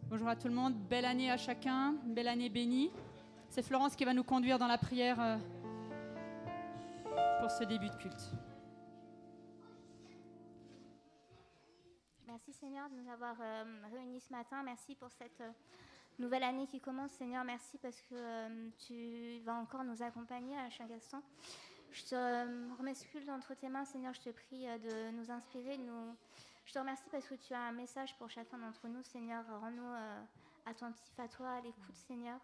Bonjour à tout le monde, belle année à chacun, belle année bénie. C'est Florence qui va nous conduire dans la prière pour ce début de culte. Merci Seigneur de nous avoir réunis ce matin. Merci pour cette nouvelle année qui commence. Seigneur, merci parce que tu vas encore nous accompagner à chaque instant. Je te remets ce culte entre tes mains, Seigneur. Je te prie de nous inspirer, Je te remercie parce que tu as un message pour chacun d'entre nous, Seigneur. Rends-nous attentifs à toi, à l'écoute, Seigneur,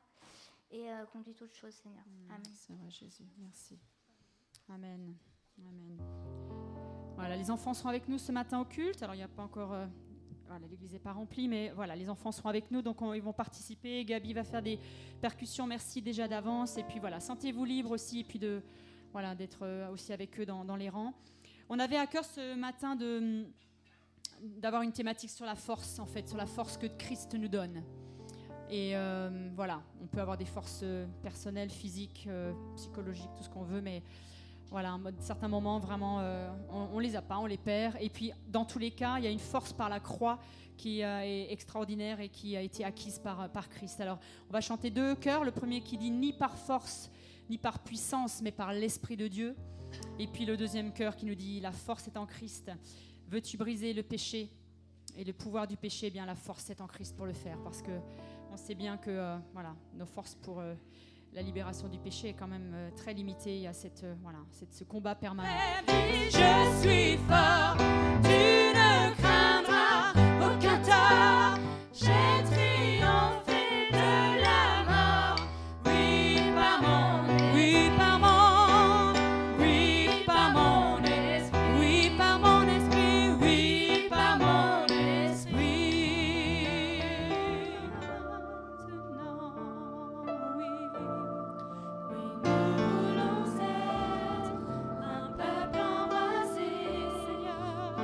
et conduis toutes choses, Seigneur. Amen. C'est vrai, Jésus, merci. Amen. Amen. Voilà, les enfants seront avec nous ce matin au culte. Alors, il n'y a pas encore... Voilà, l'église n'est pas remplie, mais voilà, les enfants seront avec nous, donc ils vont participer. Gabi va faire des percussions, merci déjà d'avance. Et puis voilà, sentez-vous libre aussi, et puis d'être aussi avec eux dans les rangs. On avait à cœur ce matin d'avoir une thématique sur la force, en fait, sur la force que Christ nous donne. Et voilà, on peut avoir des forces personnelles, physiques, psychologiques, tout ce qu'on veut, mais voilà, à certains moments, vraiment, on les a pas, on les perd. Et puis, dans tous les cas, il y a une force par la croix qui est extraordinaire et qui a été acquise par Christ. Alors, on va chanter 2 chœurs. Le premier qui dit « Ni par force, ni par puissance, mais par l'Esprit de Dieu ». Et puis, le deuxième chœur qui nous dit « La force est en Christ ». Veux-tu briser le péché et le pouvoir du péché? Eh bien, la force est en Christ pour le faire, parce que on sait bien que nos forces pour la libération du péché est quand même très limitée. Il y a ce combat permanent. Je suis fort, tu ne craindras aucun tort. J'ai triomphé de la mort. Oui, par mon esprit. Oui, par mon esprit. Oui, par mon esprit. Maintenant, oui, nous voulons être un peuple embrasé, Seigneur.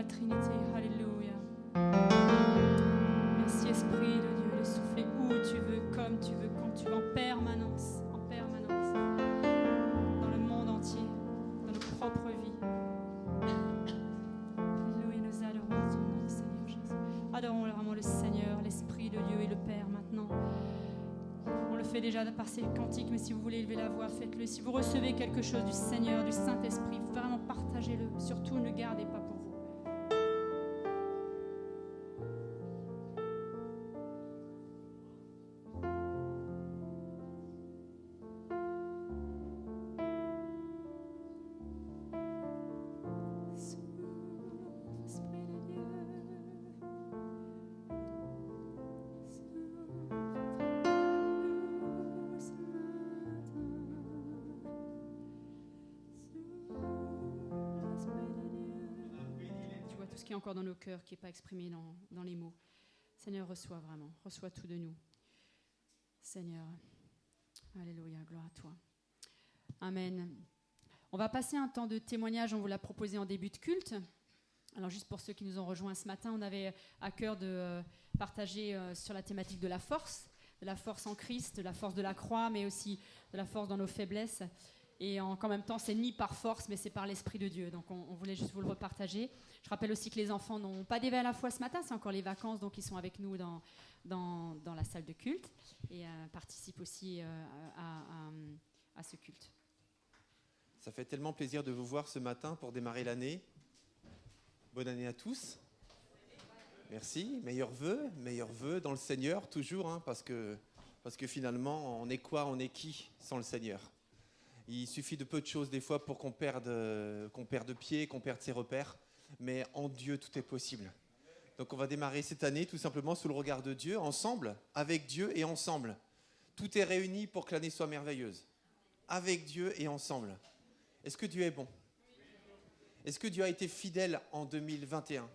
la Trinité. Alléluia. Merci Esprit de Dieu de souffler où tu veux, comme tu veux, quand tu veux, en permanence, dans le monde entier, dans nos propres vies. Alléluia, nous adorons ton nom, Seigneur Jésus. Adorons vraiment le Seigneur, l'Esprit de Dieu et le Père maintenant. On le fait déjà par ces cantiques, mais si vous voulez élever la voix, faites-le. Si vous recevez quelque chose du Seigneur, du Saint-Esprit, vraiment partagez-le. Surtout, ne gardez pas pour vous. Qui est encore dans nos cœurs, qui n'est pas exprimé dans les mots. Seigneur, reçois vraiment, reçois tout de nous. Seigneur, alléluia, gloire à toi. Amen. On va passer un temps de témoignage, on vous l'a proposé en début de culte. Alors juste pour ceux qui nous ont rejoints ce matin, on avait à cœur de partager sur la thématique de la force en Christ, de la force de la croix, mais aussi de la force dans nos faiblesses. Et en même temps, c'est ni par force, mais c'est par l'Esprit de Dieu. Donc on voulait juste vous le repartager. Je rappelle aussi que les enfants n'ont pas d'éveil à la foi ce matin, c'est encore les vacances, donc ils sont avec nous dans la salle de culte et participent aussi à ce culte. Ça fait tellement plaisir de vous voir ce matin pour démarrer l'année. Bonne année à tous. Merci. Meilleurs vœux dans le Seigneur, toujours, hein, parce que finalement, on est quoi, on est qui sans le Seigneur ? Il suffit de peu de choses des fois pour qu'on perde pied, qu'on perde ses repères. Mais en Dieu, tout est possible. Donc on va démarrer cette année tout simplement sous le regard de Dieu, ensemble, avec Dieu et ensemble. Tout est réuni pour que l'année soit merveilleuse. Avec Dieu et ensemble. Est-ce que Dieu est bon ? Est-ce que Dieu a été fidèle en 2021 ?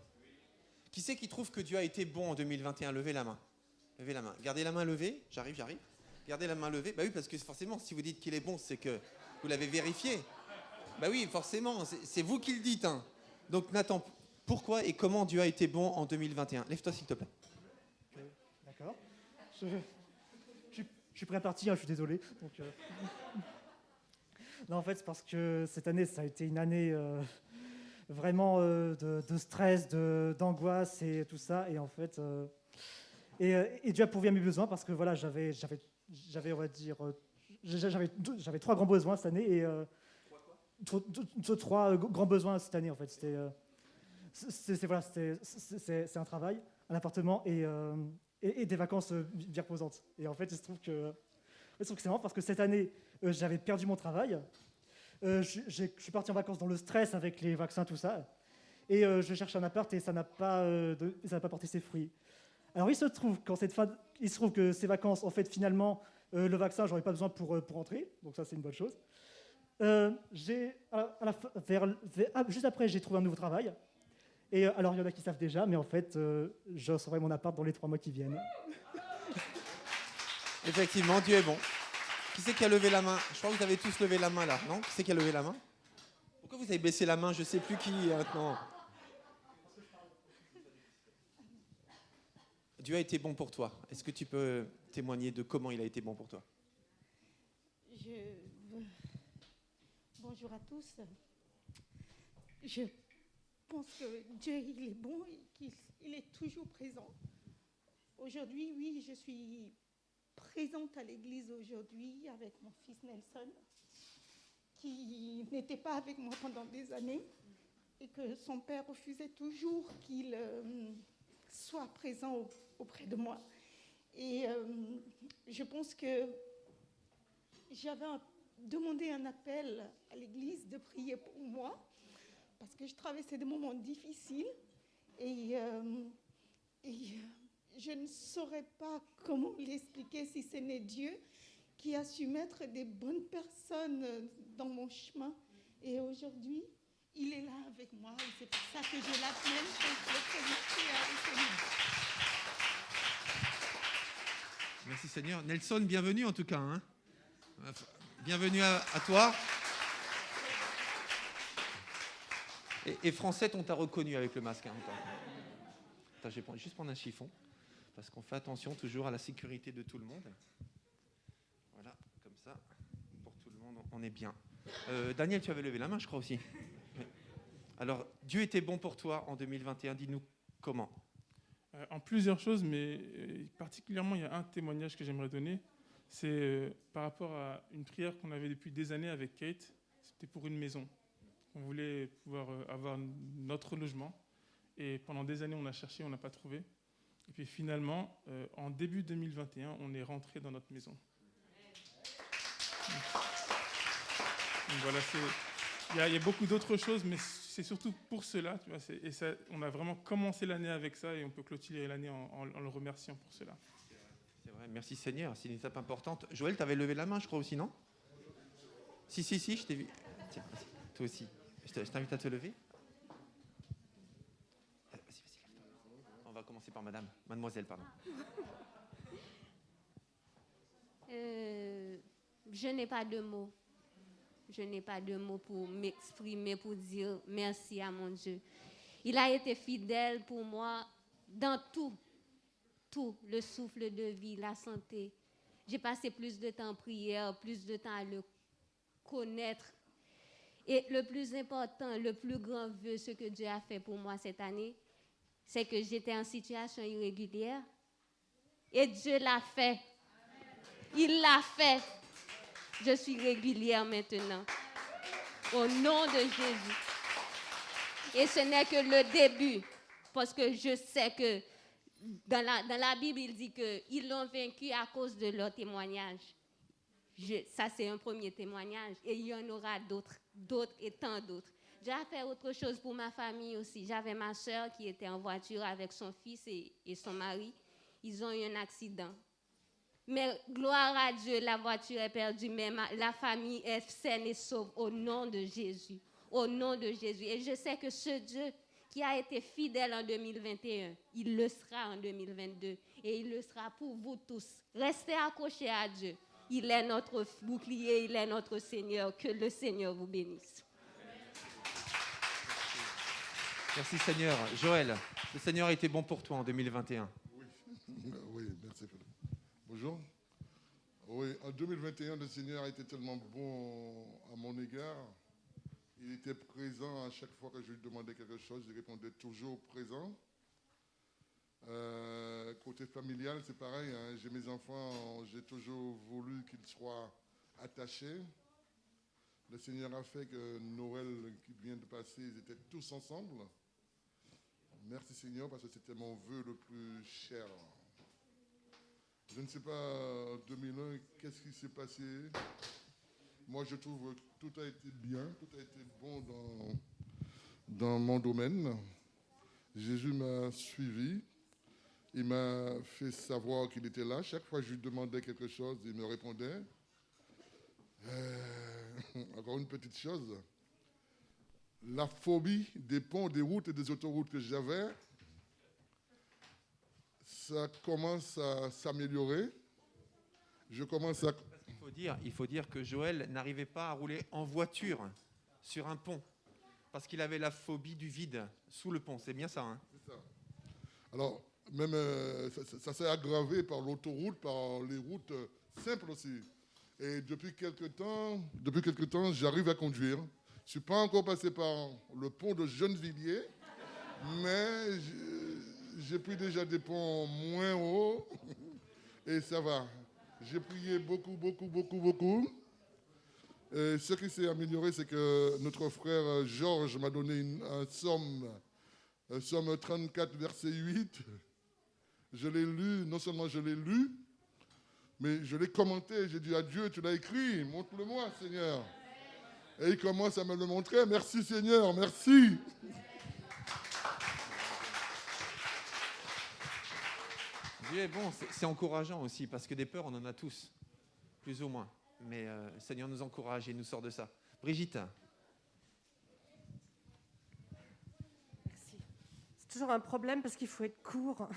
Qui c'est qui trouve que Dieu a été bon en 2021 ? Levez la main. Levez la main. Gardez la main levée. J'arrive. Gardez la main levée. Bah oui, parce que forcément, si vous dites qu'il est bon, c'est que vous l'avez vérifié. Bah oui, forcément, c'est vous qui le dites, hein. Donc Nathan, pourquoi et comment Dieu a été bon en 2021 ? Lève-toi s'il te plaît. D'accord. Je suis prêt à partir, je suis désolé. Donc, non, en fait, c'est parce que cette année, ça a été une année vraiment de stress, d'angoisse et tout ça. Et en fait, et Dieu a pourvu à mes besoins parce que voilà, j'avais on va dire, j'avais 3 grands besoins cette année et trois grands besoins cette année en fait. C'est un travail, un appartement et des vacances bien reposantes. Et en fait, il se trouve que c'est marrant parce que cette année, j'avais perdu mon travail. Je suis parti en vacances dans le stress avec les vaccins, tout ça. Et je cherche un appart et ça n'a pas porté ses fruits. Alors il se trouve que ces vacances, en fait, finalement, le vaccin, j'en ai pas besoin pour rentrer. Donc ça, c'est une bonne chose. Juste après, j'ai trouvé un nouveau travail. Et alors, il y en a qui savent déjà, mais en fait, je recevrai mon appart dans les 3 mois qui viennent. Effectivement, Dieu est bon. Qui c'est qui a levé la main ? Je crois que vous avez tous levé la main là, non ? Qui c'est qui a levé la main ? Pourquoi vous avez baissé la main ? Je ne sais plus qui maintenant. Dieu a été bon pour toi. Est-ce que tu peux témoigner de comment il a été bon pour toi ? Bonjour à tous. Je pense que Dieu, il est bon et qu'il est toujours présent. Aujourd'hui, oui, je suis présente à l'église aujourd'hui avec mon fils Nelson, qui n'était pas avec moi pendant des années et que son père refusait toujours qu'il soit présent auprès de moi. Et je pense que j'avais demandé un appel à l'église de prier pour moi parce que je traversais des moments difficiles et je ne saurais pas comment l'expliquer si ce n'est Dieu qui a su mettre des bonnes personnes dans mon chemin. Et aujourd'hui, il est là avec moi et c'est pour ça que je l'appelle pour le féliciter avec lui. Merci Seigneur. Nelson, bienvenue en tout cas. Hein. Bienvenue à toi. Et Francette, on t'a reconnu avec le masque. Hein, attends, je vais juste prendre un chiffon, parce qu'on fait attention toujours à la sécurité de tout le monde. Voilà, comme ça, pour tout le monde, on est bien. Daniel, tu avais levé la main, je crois aussi. Oui. Alors, Dieu était bon pour toi en 2021, dis-nous comment. En plusieurs choses, mais particulièrement, il y a un témoignage que j'aimerais donner. C'est par rapport à une prière qu'on avait depuis des années avec Kate. C'était pour une maison. On voulait pouvoir avoir notre logement. Et pendant des années, on a cherché, on n'a pas trouvé. Et puis finalement, en début 2021, on est rentré dans notre maison. Donc voilà, il y a beaucoup d'autres choses, mais c'est surtout pour cela. Tu vois, et ça, on a vraiment commencé l'année avec ça et on peut clôturer l'année en le remerciant pour cela. C'est vrai, merci Seigneur, c'est une étape importante. Joël, tu avais levé la main, je crois aussi, non? Si, je t'ai vu. Tiens, vas-y, toi aussi. Je t'invite à te lever. Vas-y, lève-toi. On va commencer par mademoiselle, pardon. Je n'ai pas de mots. Je n'ai pas de mots pour m'exprimer, pour dire merci à mon Dieu. Il a été fidèle pour moi dans tout, le souffle de vie, la santé. J'ai passé plus de temps en prière, plus de temps à le connaître. Et le plus important, le plus grand vœu, ce que Dieu a fait pour moi cette année, c'est que j'étais en situation irrégulière. Et Dieu l'a fait. Il l'a fait. Je suis régulière maintenant. Au nom de Jésus. Et ce n'est que le début. Parce que je sais que dans la Bible, il dit qu'ils l'ont vaincu à cause de leur témoignage. Ça, c'est un premier témoignage. Et il y en aura d'autres et tant d'autres. J'ai fait autre chose pour ma famille aussi. J'avais ma soeur qui était en voiture avec son fils et son mari. Ils ont eu un accident. Mais gloire à Dieu, la voiture est perdue, mais la famille est saine et sauve au nom de Jésus. Au nom de Jésus. Et je sais que ce Dieu qui a été fidèle en 2021, il le sera en 2022. Et il le sera pour vous tous. Restez accrochés à Dieu. Il est notre bouclier, il est notre Seigneur. Que le Seigneur vous bénisse. Merci Seigneur. Joël, le Seigneur a été bon pour toi en 2021. Oui, merci Philippe. Bonjour. Oui, en 2021, le Seigneur a été tellement bon à mon égard. Il était présent à chaque fois que je lui demandais quelque chose, il répondait toujours présent. Côté familial, c'est pareil. Hein. J'ai mes enfants, j'ai toujours voulu qu'ils soient attachés. Le Seigneur a fait que Noël qui vient de passer, ils étaient tous ensemble. Merci Seigneur, parce que c'était mon vœu le plus cher. Je ne sais pas, en 2001, qu'est-ce qui s'est passé? Moi, je trouve que tout a été bien, tout a été bon dans mon domaine. Jésus m'a suivi. Il m'a fait savoir qu'il était là. Chaque fois que je lui demandais quelque chose, il me répondait. Encore une petite chose. La phobie des ponts, des routes et des autoroutes que j'avais, ça commence à s'améliorer. Je commence à... Il faut dire que Joël n'arrivait pas à rouler en voiture sur un pont parce qu'il avait la phobie du vide sous le pont. C'est bien ça, hein? C'est ça. Alors, même ça s'est aggravé par l'autoroute, par les routes simples aussi. Et depuis quelque temps, j'arrive à conduire. Je ne suis pas encore passé par le pont de Gennevilliers, mais j'ai pris déjà des ponts moins hauts et ça va. J'ai prié beaucoup. Et ce qui s'est amélioré, c'est que notre frère Georges m'a donné un Somme 34, verset 8. Je l'ai lu, non seulement je l'ai lu, mais je l'ai commenté. J'ai dit à Dieu, tu l'as écrit, montre-le-moi, Seigneur. Et il commence à me le montrer. Merci, Seigneur, merci. Dieu est bon, c'est encourageant aussi, parce que des peurs, on en a tous, plus ou moins. Mais le Seigneur nous encourage et nous sort de ça. Brigitte. Merci. C'est toujours un problème parce qu'il faut être court.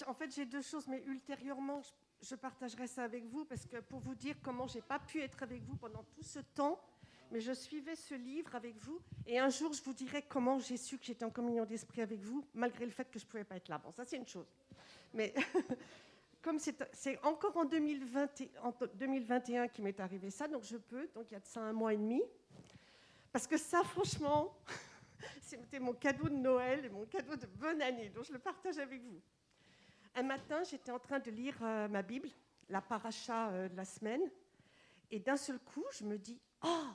En fait, j'ai deux choses, mais ultérieurement, je partagerai ça avec vous parce que pour vous dire comment j'ai pas pu être avec vous pendant tout ce temps, mais je suivais ce livre avec vous. Et un jour, je vous dirai comment j'ai su que j'étais en communion d'esprit avec vous, malgré le fait que je ne pouvais pas être là. Bon, ça, c'est une chose. Mais comme c'est encore en 2021 qu'il m'est arrivé ça, donc je peux, donc il y a de ça 1 mois et demi. Parce que ça, franchement, c'était mon cadeau de Noël et mon cadeau de bonne année, donc je le partage avec vous. Un matin, j'étais en train de lire ma Bible, la paracha de la semaine, et d'un seul coup, je me dis « Oh,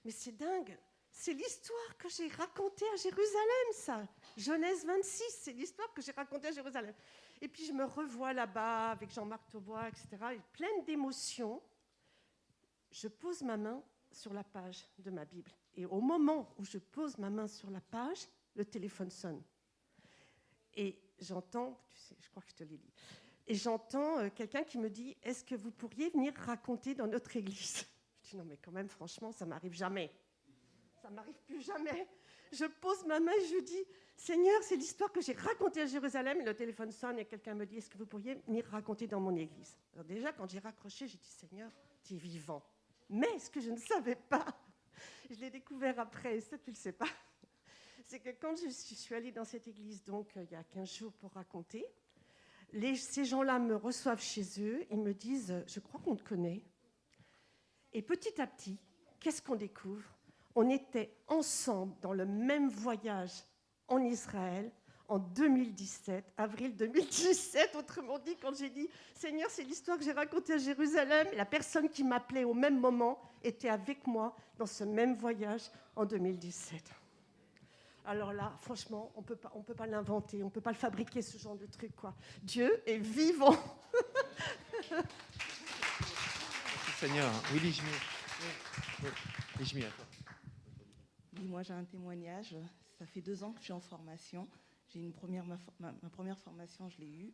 mais c'est dingue, c'est l'histoire que j'ai racontée à Jérusalem, ça. Genèse 26, c'est l'histoire que j'ai racontée à Jérusalem. » Et puis je me revois là-bas avec Jean-Marc Taubois, etc., et pleine d'émotions. Je pose ma main sur la page de ma Bible. Et au moment où je pose ma main sur la page, le téléphone sonne. Et j'entends, tu sais, je crois que je te l'ai dit, et j'entends quelqu'un qui me dit « Est-ce que vous pourriez venir raconter dans notre église ?» Je dis « Non, mais quand même, franchement, ça ne m'arrive jamais. Ça ne m'arrive plus jamais. » Je pose ma main et je dis « Seigneur, c'est l'histoire que j'ai racontée à Jérusalem. » Et le téléphone sonne et quelqu'un me dit « Est-ce que vous pourriez venir raconter dans mon église ?» Alors déjà, quand j'ai raccroché, j'ai dit « Seigneur, tu es vivant. » Mais ce que je ne savais pas, je l'ai découvert après, et ça, tu ne le sais pas, c'est que quand je suis allée dans cette église, donc il y a 15 jours pour raconter, ces gens-là me reçoivent chez eux, ils me disent « Je crois qu'on te connaît. » Et petit à petit, qu'est-ce qu'on découvre ? On était ensemble dans le même voyage en Israël en 2017, avril 2017, autrement dit, quand j'ai dit « Seigneur, c'est l'histoire que j'ai racontée à Jérusalem », la personne qui m'appelait au même moment était avec moi dans ce même voyage en 2017. Alors là, franchement, on ne peut pas l'inventer, on ne peut pas le fabriquer, ce genre de truc, quoi. Dieu est vivant. Merci Seigneur. Oui, Lijmi, à toi. Oui, moi j'ai un témoignage. Ça fait 2 ans que je suis en formation. J'ai ma première formation, je l'ai eue.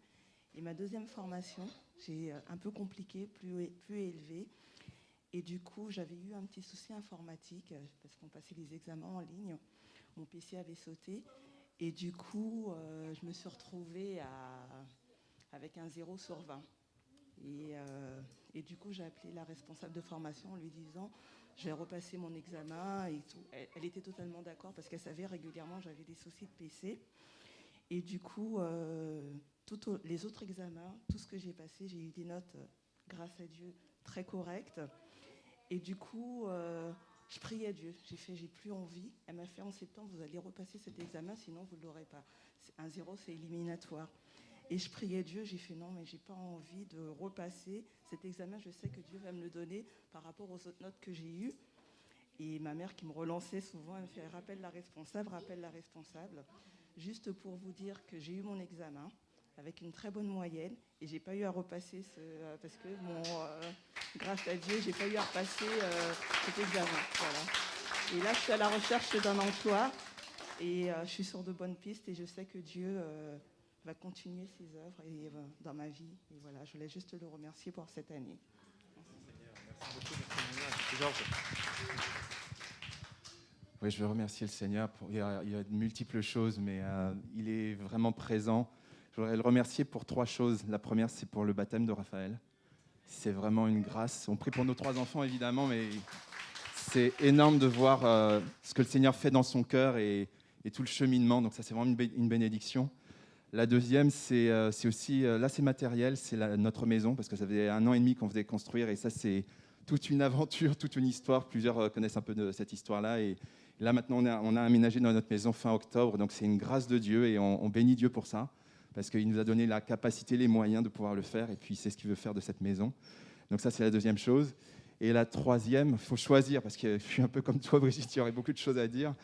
Et ma deuxième formation, j'ai un peu compliqué, plus élevée. Et du coup, j'avais eu un petit souci informatique parce qu'on passait les examens en ligne. Mon PC avait sauté. Et du coup, je me suis retrouvée avec un 0 sur 20. Et du coup, j'ai appelé la responsable de formation en lui disant « Je vais repasser mon examen » et tout. Elle était totalement d'accord parce qu'elle savait régulièrement j'avais des soucis de PC. Et du coup, les autres examens, tout ce que j'ai passé, j'ai eu des notes, grâce à Dieu, très correctes. Et du coup, je priais Dieu. J'ai plus envie. Elle m'a fait « En septembre, vous allez repasser cet examen, sinon vous ne l'aurez pas. Un 0, c'est éliminatoire. » Et je priais Dieu, j'ai fait non, mais j'ai pas envie de repasser cet examen. Je sais que Dieu va me le donner par rapport aux autres notes que j'ai eues. Et ma mère qui me relançait souvent, elle me fait rappelle la responsable. Juste pour vous dire que j'ai eu mon examen avec une très bonne moyenne et j'ai pas eu à repasser parce que grâce à Dieu, j'ai pas eu à repasser cet examen. Voilà. Et là, je suis à la recherche d'un emploi et je suis sur de bonnes pistes et je sais que Dieu va continuer ses œuvres dans ma vie. Et voilà, je voulais juste le remercier pour cette année. Merci beaucoup. Georges. Oui, je veux remercier le Seigneur. Il y a de multiples choses, mais il est vraiment présent. Je voudrais le remercier pour 3 choses. La première, c'est pour le baptême de Raphaël. C'est vraiment une grâce. On prie pour nos 3 enfants, évidemment, mais c'est énorme de voir ce que le Seigneur fait dans son cœur et tout le cheminement. Donc ça, c'est vraiment une bénédiction. La deuxième, c'est aussi, là c'est matériel, c'est notre maison, parce que ça faisait 1 an et demi qu'on faisait construire, et ça c'est toute une aventure, toute une histoire. Plusieurs connaissent un peu de cette histoire-là, et là maintenant on a aménagé dans notre maison fin octobre, donc c'est une grâce de Dieu, et on bénit Dieu pour ça, parce qu'il nous a donné la capacité, les moyens de pouvoir le faire, et puis c'est ce qu'il veut faire de cette maison. Donc ça c'est la deuxième chose. Et la troisième, il faut choisir, parce que je suis un peu comme toi Brigitte, il y aurait beaucoup de choses à dire,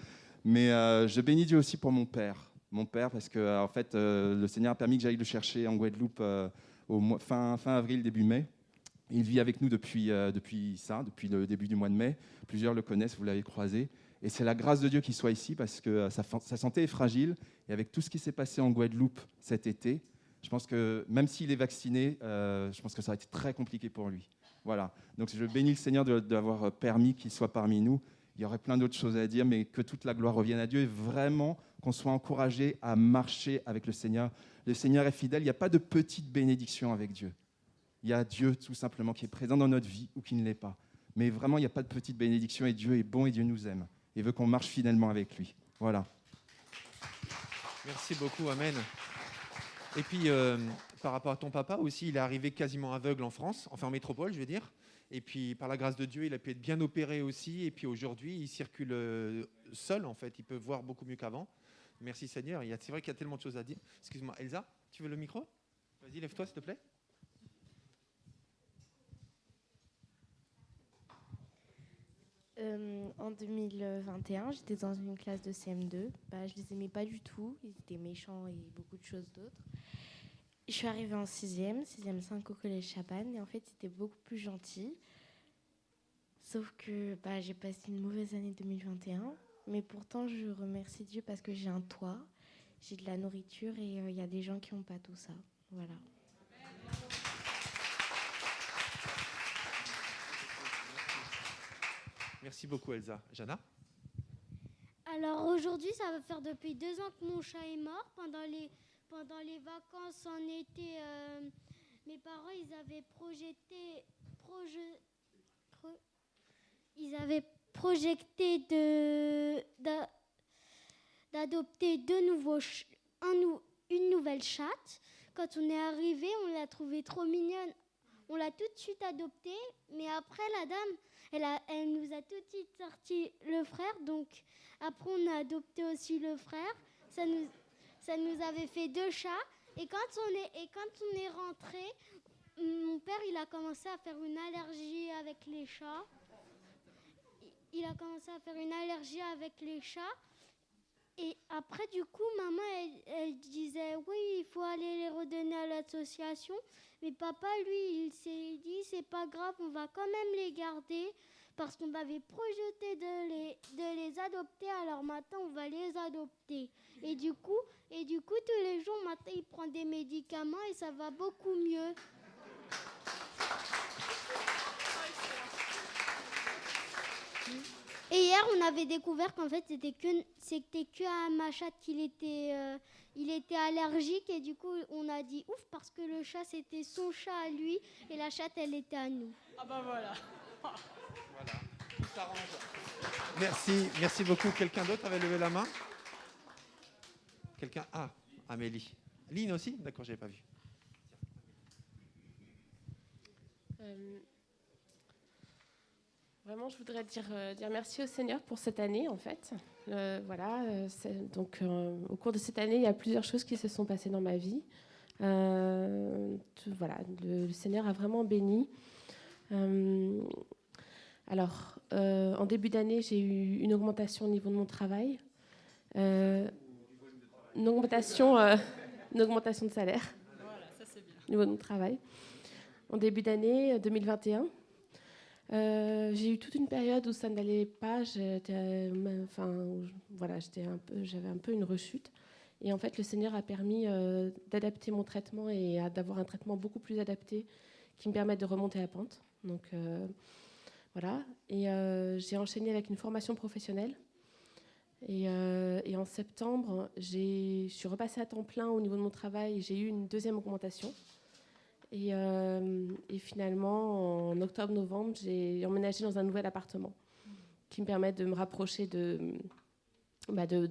mais je bénis Dieu aussi pour mon père. Mon père, parce que en fait, le Seigneur a permis que j'aille le chercher en Guadeloupe fin avril, début mai. Il vit avec nous depuis le début du mois de mai. Plusieurs le connaissent, vous l'avez croisé. Et c'est la grâce de Dieu qu'il soit ici, parce que sa santé est fragile. Et avec tout ce qui s'est passé en Guadeloupe cet été, je pense que même s'il est vacciné, je pense que ça aurait été très compliqué pour lui. Voilà. Donc je bénis le Seigneur d'avoir permis qu'il soit parmi nous. Il y aurait plein d'autres choses à dire, mais que toute la gloire revienne à Dieu et vraiment qu'on soit encouragé à marcher avec le Seigneur. Le Seigneur est fidèle, il n'y a pas de petite bénédiction avec Dieu. Il y a Dieu tout simplement qui est présent dans notre vie ou qui ne l'est pas. Mais vraiment, il n'y a pas de petite bénédiction et Dieu est bon et Dieu nous aime. Il veut qu'on marche fidèlement avec lui. Voilà. Merci beaucoup, amen. Et puis, par rapport à ton papa aussi, il est arrivé quasiment aveugle en France, enfin en métropole, je veux dire. Et puis, par la grâce de Dieu, il a pu être bien opéré aussi. Et puis aujourd'hui, il circule seul, en fait. Il peut voir beaucoup mieux qu'avant. Merci Seigneur. C'est vrai qu'il y a tellement de choses à dire. Excuse-moi, Elsa, tu veux le micro? Vas-y, lève-toi, s'il te plaît. En 2021, j'étais dans une classe de CM2. Je les aimais pas du tout. Ils étaient méchants et beaucoup de choses d'autres. Je suis arrivée en 6e 5 au collège Chabannes. Et en fait, c'était beaucoup plus gentil. Sauf que j'ai passé une mauvaise année 2021. Mais pourtant, je remercie Dieu parce que j'ai un toit, j'ai de la nourriture et il y a des gens qui n'ont pas tout ça. Voilà. Merci beaucoup, Elsa. Jana? Alors aujourd'hui, ça va faire depuis 2 ans que mon chat est mort. Pendant les vacances en été, mes parents, ils avaient projeté d'adopter une nouvelle chatte. Quand on est arrivé, on l'a trouvée trop mignonne. On l'a tout de suite adoptée, mais après la dame, elle nous a tout de suite sorti le frère. Donc après on a adopté aussi le frère. Ça nous avait fait 2 chats. Et quand on est rentré, mon père il a commencé à faire une allergie avec les chats. Il a commencé à faire une allergie avec les chats. Et après, du coup, maman, elle disait, oui, il faut aller les redonner à l'association. Mais papa, lui, il s'est dit, c'est pas grave, on va quand même les garder. Parce qu'on avait projeté de les adopter, alors maintenant, on va les adopter. Et du coup, tous les jours, maintenant, il prend des médicaments et ça va beaucoup mieux. Et hier, on avait découvert qu'en fait, c'était que à ma chatte qu'il était allergique. Et du coup, on a dit ouf, parce que le chat, c'était son chat à lui. Et la chatte, elle était à nous. Ah bah voilà. Voilà, tout s'arrange. Merci beaucoup. Quelqu'un d'autre avait levé la main? Quelqu'un? Ah, Amélie. Lynn aussi? D'accord, je n'avais pas vu. Vraiment, je voudrais dire merci au Seigneur pour cette année, en fait. Au cours de cette année, il y a plusieurs choses qui se sont passées dans ma vie. Le Seigneur a vraiment béni. En début d'année, j'ai eu une augmentation au niveau de mon travail. Une augmentation de salaire. Voilà, ça c'est bien. Au niveau de mon travail. En début d'année 2021. J'ai eu toute une période où ça n'allait pas, j'avais un peu une rechute. Et en fait, le Seigneur a permis d'adapter mon traitement et d'avoir un traitement beaucoup plus adapté qui me permette de remonter la pente. Donc, voilà. Et j'ai enchaîné avec une formation professionnelle. Et en septembre, je suis repassée à temps plein au niveau de mon travail et j'ai eu une deuxième augmentation. Et finalement, en octobre-novembre, j'ai emménagé dans un nouvel appartement qui me permet de me rapprocher de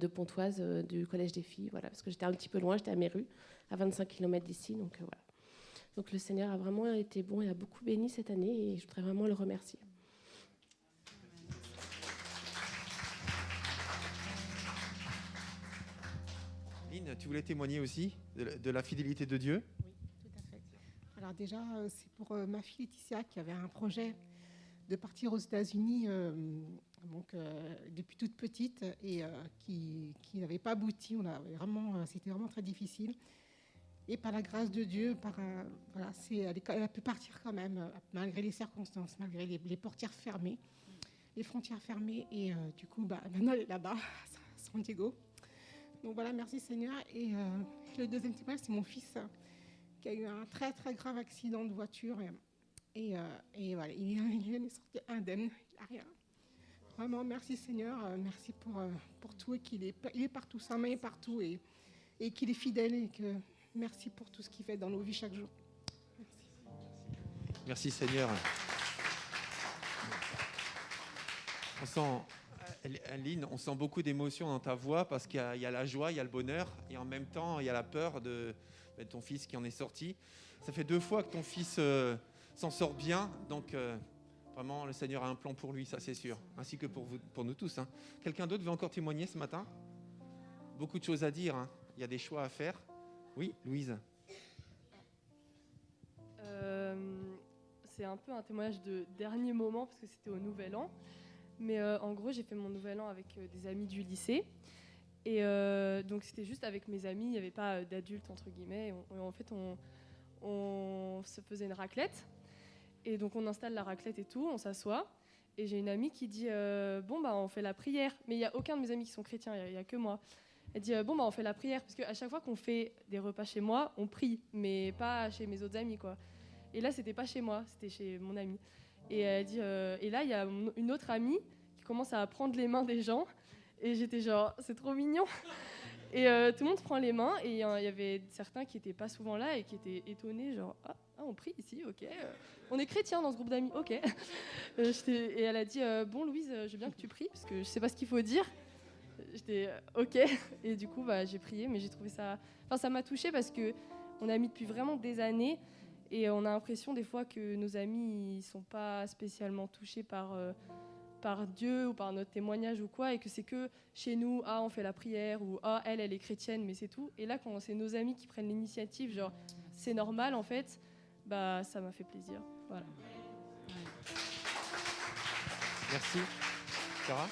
Pontoise, du Collège des filles. Voilà, parce que j'étais un petit peu loin, j'étais à Méru, à 25 km d'ici. Donc, voilà. Donc le Seigneur a vraiment été bon et a beaucoup béni cette année et je voudrais vraiment le remercier. Lynn, tu voulais témoigner aussi de la fidélité de Dieu? Alors déjà, c'est pour ma fille Laetitia qui avait un projet de partir aux États-Unis depuis toute petite et qui n'avait pas abouti. C'était vraiment très difficile. Et par la grâce de Dieu, elle a pu partir quand même, malgré les circonstances, malgré les portières fermées, les frontières fermées. Et du coup, maintenant elle est là-bas, à San Diego. Donc voilà, merci Seigneur. Et le deuxième témoignage, c'est mon fils qui a eu un très très grave accident de voiture et voilà, il est sorti indemne, il n'a rien. Vraiment, merci Seigneur, merci pour tout et il est partout, sa main est partout et qu'il est fidèle et que merci pour tout ce qu'il fait dans nos vies chaque jour. Merci Seigneur. On sent, Aline, on sent beaucoup d'émotions dans ta voix parce qu'il y a la joie, il y a le bonheur et en même temps il y a la peur de ton fils qui en est sorti. Ça fait 2 fois que ton fils s'en sort bien, donc vraiment le Seigneur a un plan pour lui, ça c'est sûr, ainsi que pour nous tous. Hein. Quelqu'un d'autre veut encore témoigner ce matin? Beaucoup de choses à dire, hein. Il y a des choix à faire. Oui, Louise. C'est un peu un témoignage de dernier moment parce que c'était au Nouvel An. Mais en gros, j'ai fait mon Nouvel An avec des amis du lycée. Et donc, c'était juste avec mes amis. Il n'y avait pas d'adultes, entre guillemets. En fait, on se faisait une raclette. Et donc, on installe la raclette et tout. On s'assoit. Et j'ai une amie qui dit bon, bah, on fait la prière. Mais il n'y a aucun de mes amis qui sont chrétiens. Il n'y a que moi. Elle dit bon, bah, on fait la prière. Parce qu'à chaque fois qu'on fait des repas chez moi, on prie. Mais pas chez mes autres amis, quoi. Et là, c'était pas chez moi, c'était chez mon amie. Et elle dit, et là, il y a une autre amie qui commence à prendre les mains des gens. Et j'étais genre, c'est trop mignon. Et tout le monde prend les mains. Et il y avait certains qui n'étaient pas souvent là et qui étaient étonnés, genre, ah on prie ici, ok. On est chrétiens dans ce groupe d'amis, ok. Et elle a dit, bon Louise, je veux bien que tu pries, parce que je sais pas ce qu'il faut dire. J'étais, ok. Et du coup, bah, j'ai prié, mais j'ai trouvé ça... Enfin, ça m'a touchée parce qu'on a mis depuis vraiment des années. Et on a l'impression des fois que nos amis ne sont pas spécialement touchés par Dieu ou par notre témoignage ou quoi, et que c'est que chez nous, on fait la prière, ou elle est chrétienne, mais c'est tout. Et là, quand c'est nos amis qui prennent l'initiative, genre, c'est normal en fait, bah, ça m'a fait plaisir. Voilà. Merci. Sarah,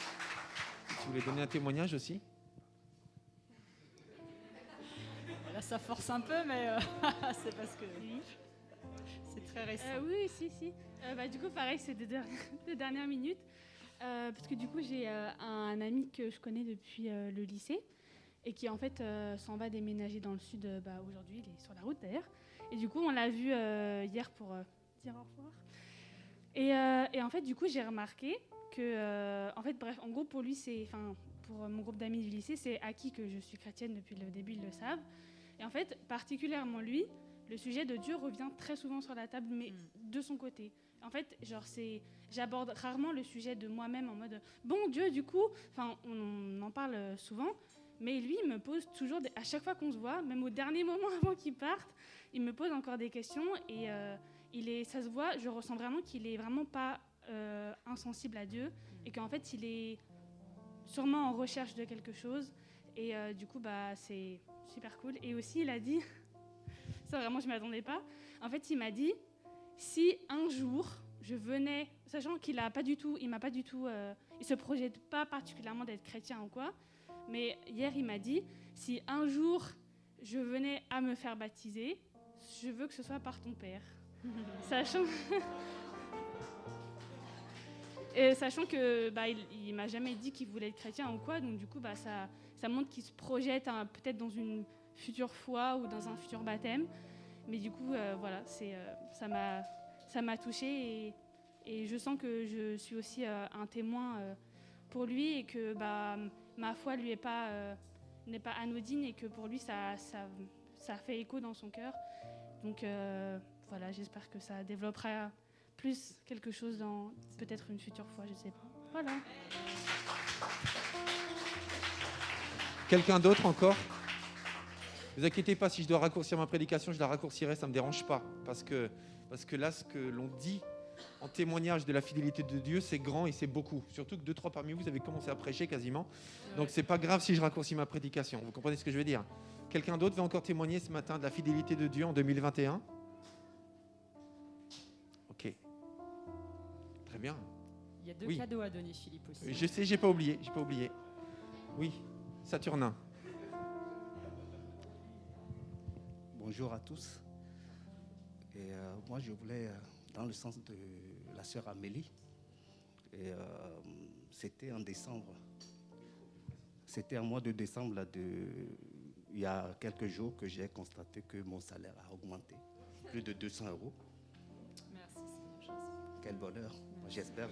tu voulais donner un témoignage aussi? Là, ça force un peu, mais c'est parce que... C'est très récent. Oui, si. Bah, du coup, pareil, c'est de dernière minute. Parce que du coup, j'ai un ami que je connais depuis le lycée et qui, en fait, s'en va déménager dans le sud aujourd'hui. Il est sur la route, d'ailleurs. Et du coup, on l'a vu hier pour dire au revoir. Et en fait, du coup, j'ai remarqué que... en gros, pour lui, pour mon groupe d'amis du lycée, c'est acquis que je suis chrétienne depuis le début, ils le savent. Et en fait, particulièrement lui... Le sujet de Dieu revient très souvent sur la table, mais de son côté. En fait, genre, j'aborde rarement le sujet de moi-même en mode « Bon, Dieu, du coup... » Enfin, on en parle souvent, mais lui, il me pose toujours... À chaque fois qu'on se voit, même au dernier moment avant qu'il parte, il me pose encore des questions et ça se voit, je ressens vraiment qu'il est vraiment pas insensible à Dieu et qu'en fait, il est sûrement en recherche de quelque chose. Et du coup, bah, c'est super cool. Et aussi, il a dit... Ça, vraiment, je ne m'y attendais pas. En fait, il m'a dit, si un jour, je venais, sachant qu'il m'a pas du tout, il se projette pas particulièrement d'être chrétien ou quoi, mais hier, il m'a dit, si un jour, je venais à me faire baptiser, je veux que ce soit par ton père. Sachant que bah, il m'a jamais dit qu'il voulait être chrétien ou quoi, donc du coup, bah, ça montre qu'il se projette peut-être dans une future foi ou dans un futur baptême, mais du coup voilà, ça m'a touchée et je sens que je suis aussi un témoin pour lui et que bah, ma foi lui n'est pas anodine et que pour lui ça fait écho dans son cœur, donc voilà, j'espère que ça développera plus quelque chose dans peut-être une future foi, je sais pas. Voilà. Quelqu'un d'autre encore? Ne vous inquiétez pas, si je dois raccourcir ma prédication, je la raccourcirai, ça ne me dérange pas. Parce que là, ce que l'on dit en témoignage de la fidélité de Dieu, c'est grand et c'est beaucoup. Surtout que 2-3 parmi vous avez commencé à prêcher quasiment. Donc c'est pas grave si je raccourcis ma prédication. Vous comprenez ce que je veux dire? Quelqu'un d'autre veut encore témoigner ce matin de la fidélité de Dieu en 2021? Ok. Très bien. Il y a 2 cadeaux à donner, Philippe, aussi. Je sais, j'ai pas oublié. Oui, Saturnin. Bonjour à tous. Et moi, je voulais, dans le sens de la sœur Amélie, et c'était en décembre. C'était en mois de décembre, là, il y a quelques jours, que j'ai constaté que mon salaire a augmenté. Plus de 200 €. Merci, Seigneur. Quel bonheur. J'espère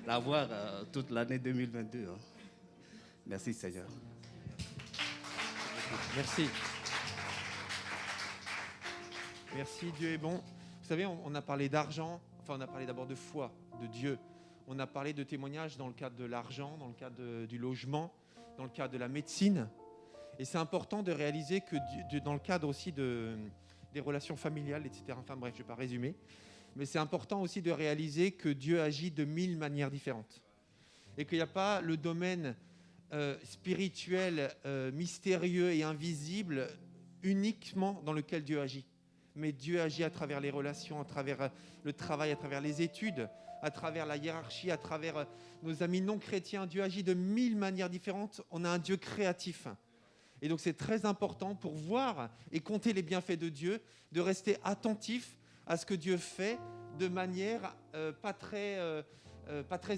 l'avoir toute l'année 2022. Hein. Merci, Seigneur. Merci. Merci, Dieu est bon. Vous savez, on a parlé d'argent, enfin on a parlé d'abord de foi, de Dieu. On a parlé de témoignages dans le cadre de l'argent, dans le cadre du logement, dans le cadre de la médecine. Et c'est important de réaliser que dans le cadre aussi des relations familiales, etc. Enfin bref, je ne vais pas résumer. Mais c'est important aussi de réaliser que Dieu agit de 1000 manières différentes. Et qu'il n'y a pas le domaine spirituel, mystérieux et invisible uniquement dans lequel Dieu agit. Mais Dieu agit à travers les relations, à travers le travail, à travers les études, à travers la hiérarchie, à travers nos amis non chrétiens. Dieu agit de 1000 manières différentes. On a un Dieu créatif. Et donc c'est très important pour voir et compter les bienfaits de Dieu, de rester attentif à ce que Dieu fait de manière pas très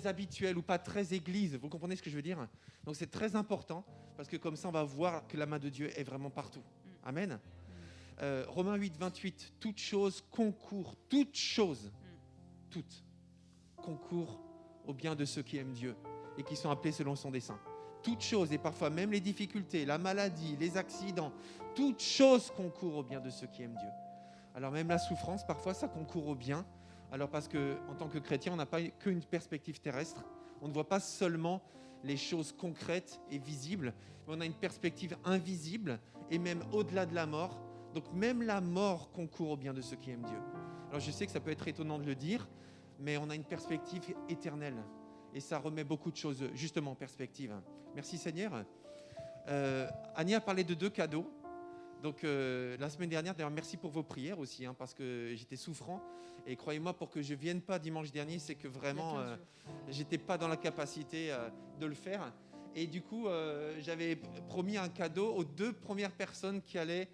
habituelle ou pas très église. Vous comprenez ce que je veux dire? Donc c'est très important parce que comme ça on va voir que la main de Dieu est vraiment partout. Amen. Romains 8, 28, toute chose concourt au bien de ceux qui aiment Dieu et qui sont appelés selon son dessein. Toutes choses, et parfois même les difficultés, la maladie, les accidents, toutes choses concourent au bien de ceux qui aiment Dieu. Alors même la souffrance, parfois, ça concourt au bien. Alors parce qu'en tant que chrétien, on n'a pas qu'une perspective terrestre. On ne voit pas seulement les choses concrètes et visibles, mais on a une perspective invisible et même au-delà de la mort. Donc même la mort concourt au bien de ceux qui aiment Dieu. Alors je sais que ça peut être étonnant de le dire, mais on a une perspective éternelle. Et ça remet beaucoup de choses justement en perspective. Merci Seigneur. Annie a parlé de 2 cadeaux. Donc la semaine dernière, d'ailleurs merci pour vos prières aussi, parce que j'étais souffrant. Et croyez-moi, pour que je ne vienne pas dimanche dernier, c'est que vraiment, je n'étais pas dans la capacité de le faire. Et du coup, j'avais promis un cadeau aux 2 premières personnes qui allaient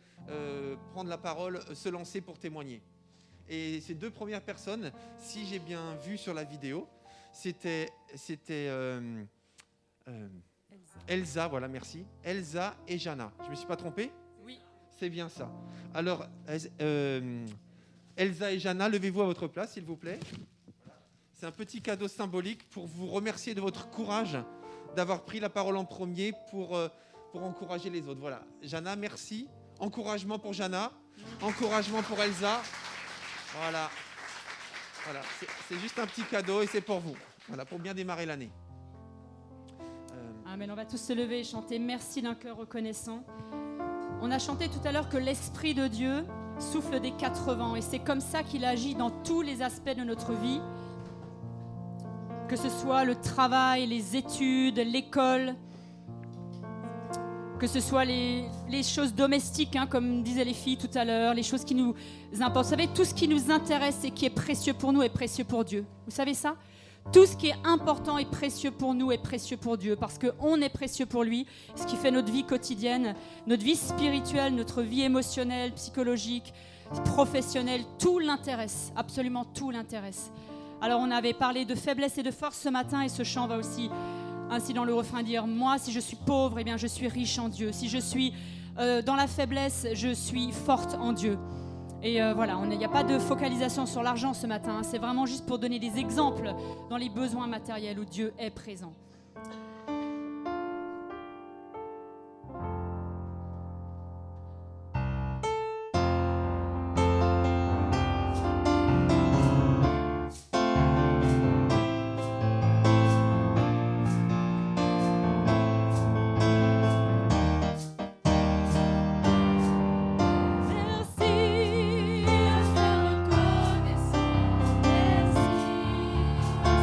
prendre la parole, se lancer pour témoigner. Et ces 2 premières personnes, si j'ai bien vu sur la vidéo, c'était Elsa, voilà, merci. Elsa et Jana. Je ne me suis pas trompé? Oui. C'est bien ça. Alors, Elsa et Jana, levez-vous à votre place, s'il vous plaît. C'est un petit cadeau symbolique pour vous remercier de votre courage d'avoir pris la parole en premier pour encourager les autres. Voilà. Jana, merci. Encouragement pour Jana. Encouragement pour Elsa. Voilà. Voilà. C'est juste un petit cadeau et c'est pour vous. Voilà, pour bien démarrer l'année. Amen. On va tous se lever et chanter merci d'un cœur reconnaissant. On a chanté tout à l'heure que l'Esprit de Dieu souffle des 4 vents et c'est comme ça qu'il agit dans tous les aspects de notre vie. Que ce soit le travail, les études, l'école, que ce soit les choses domestiques, comme disaient les filles tout à l'heure, les choses qui nous importent. Vous savez, tout ce qui nous intéresse et qui est précieux pour nous est précieux pour Dieu. Vous savez ça? Tout ce qui est important et précieux pour nous est précieux pour Dieu parce qu'on est précieux pour lui, ce qui fait notre vie quotidienne, notre vie spirituelle, notre vie émotionnelle, psychologique, professionnelle, tout l'intéresse, absolument tout l'intéresse. Alors on avait parlé de faiblesse et de force ce matin et ce chant va aussi ainsi dans le refrain dire « Moi, si je suis pauvre, eh bien, je suis riche en Dieu. Si je suis dans la faiblesse, je suis forte en Dieu. » Et voilà, il n'y a pas de focalisation sur l'argent ce matin. C'est vraiment juste pour donner des exemples dans les besoins matériels où Dieu est présent. Merci,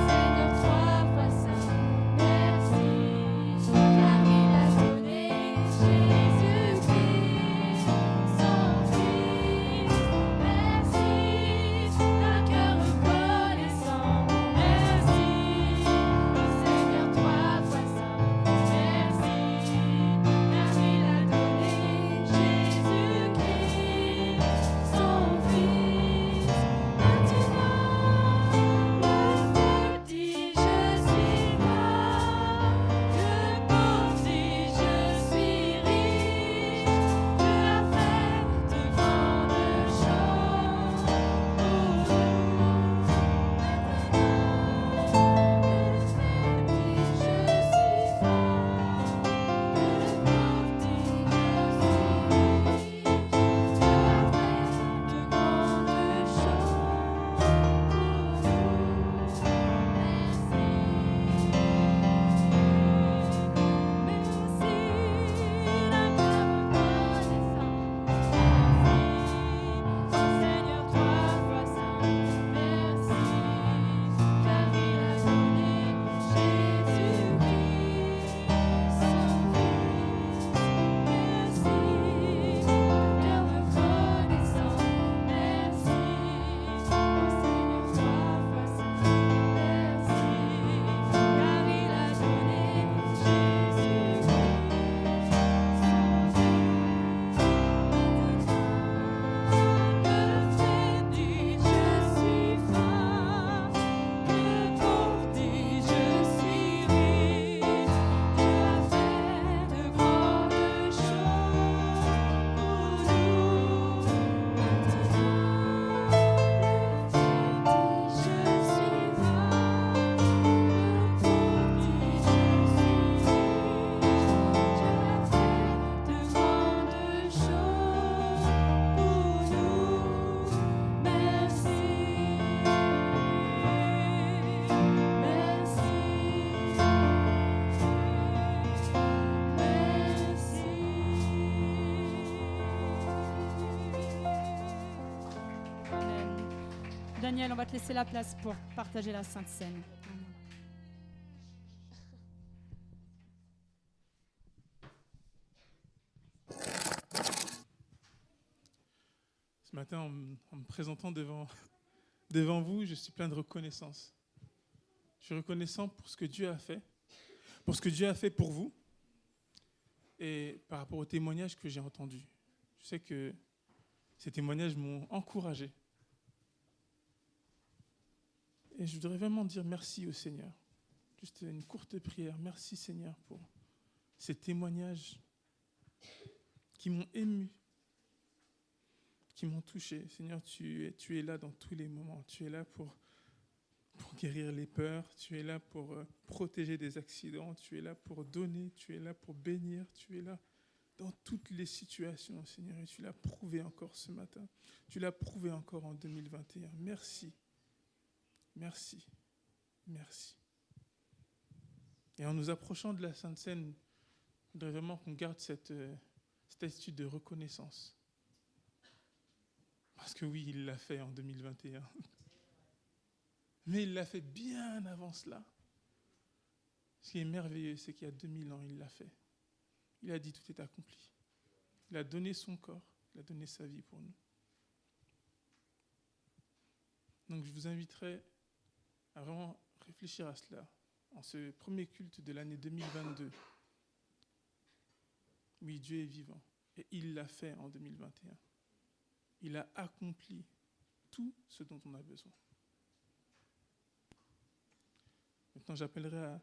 Seigneur, 3 fois saint. Merci. Daniel, on va te laisser la place pour partager la Sainte Seine. Ce matin, en me présentant devant vous, je suis plein de reconnaissance. Je suis reconnaissant pour ce que Dieu a fait, pour ce que Dieu a fait pour vous, et par rapport aux témoignages que j'ai entendus. Je sais que ces témoignages m'ont encouragé. Et je voudrais vraiment dire merci au Seigneur. Juste une courte prière. Merci Seigneur pour ces témoignages qui m'ont ému, qui m'ont touché. Seigneur, tu es là dans tous les moments. Tu es là pour guérir les peurs. Tu es là pour protéger des accidents. Tu es là pour donner. Tu es là pour bénir. Tu es là dans toutes les situations, Seigneur. Et tu l'as prouvé encore ce matin. Tu l'as prouvé encore en 2021. Merci. Merci. Merci. Et en nous approchant de la Sainte Seine, je voudrais vraiment qu'on garde cette attitude de reconnaissance. Parce que oui, il l'a fait en 2021. Mais il l'a fait bien avant cela. Ce qui est merveilleux, c'est qu'il y a 2000 ans, il l'a fait. Il a dit tout est accompli. Il a donné son corps, il a donné sa vie pour nous. Donc je vous inviterai à vraiment réfléchir à cela en ce premier culte de l'année 2022. Oui, Dieu est vivant et il l'a fait en 2021. Il a accompli tout ce dont on a besoin. Maintenant, j'appellerai à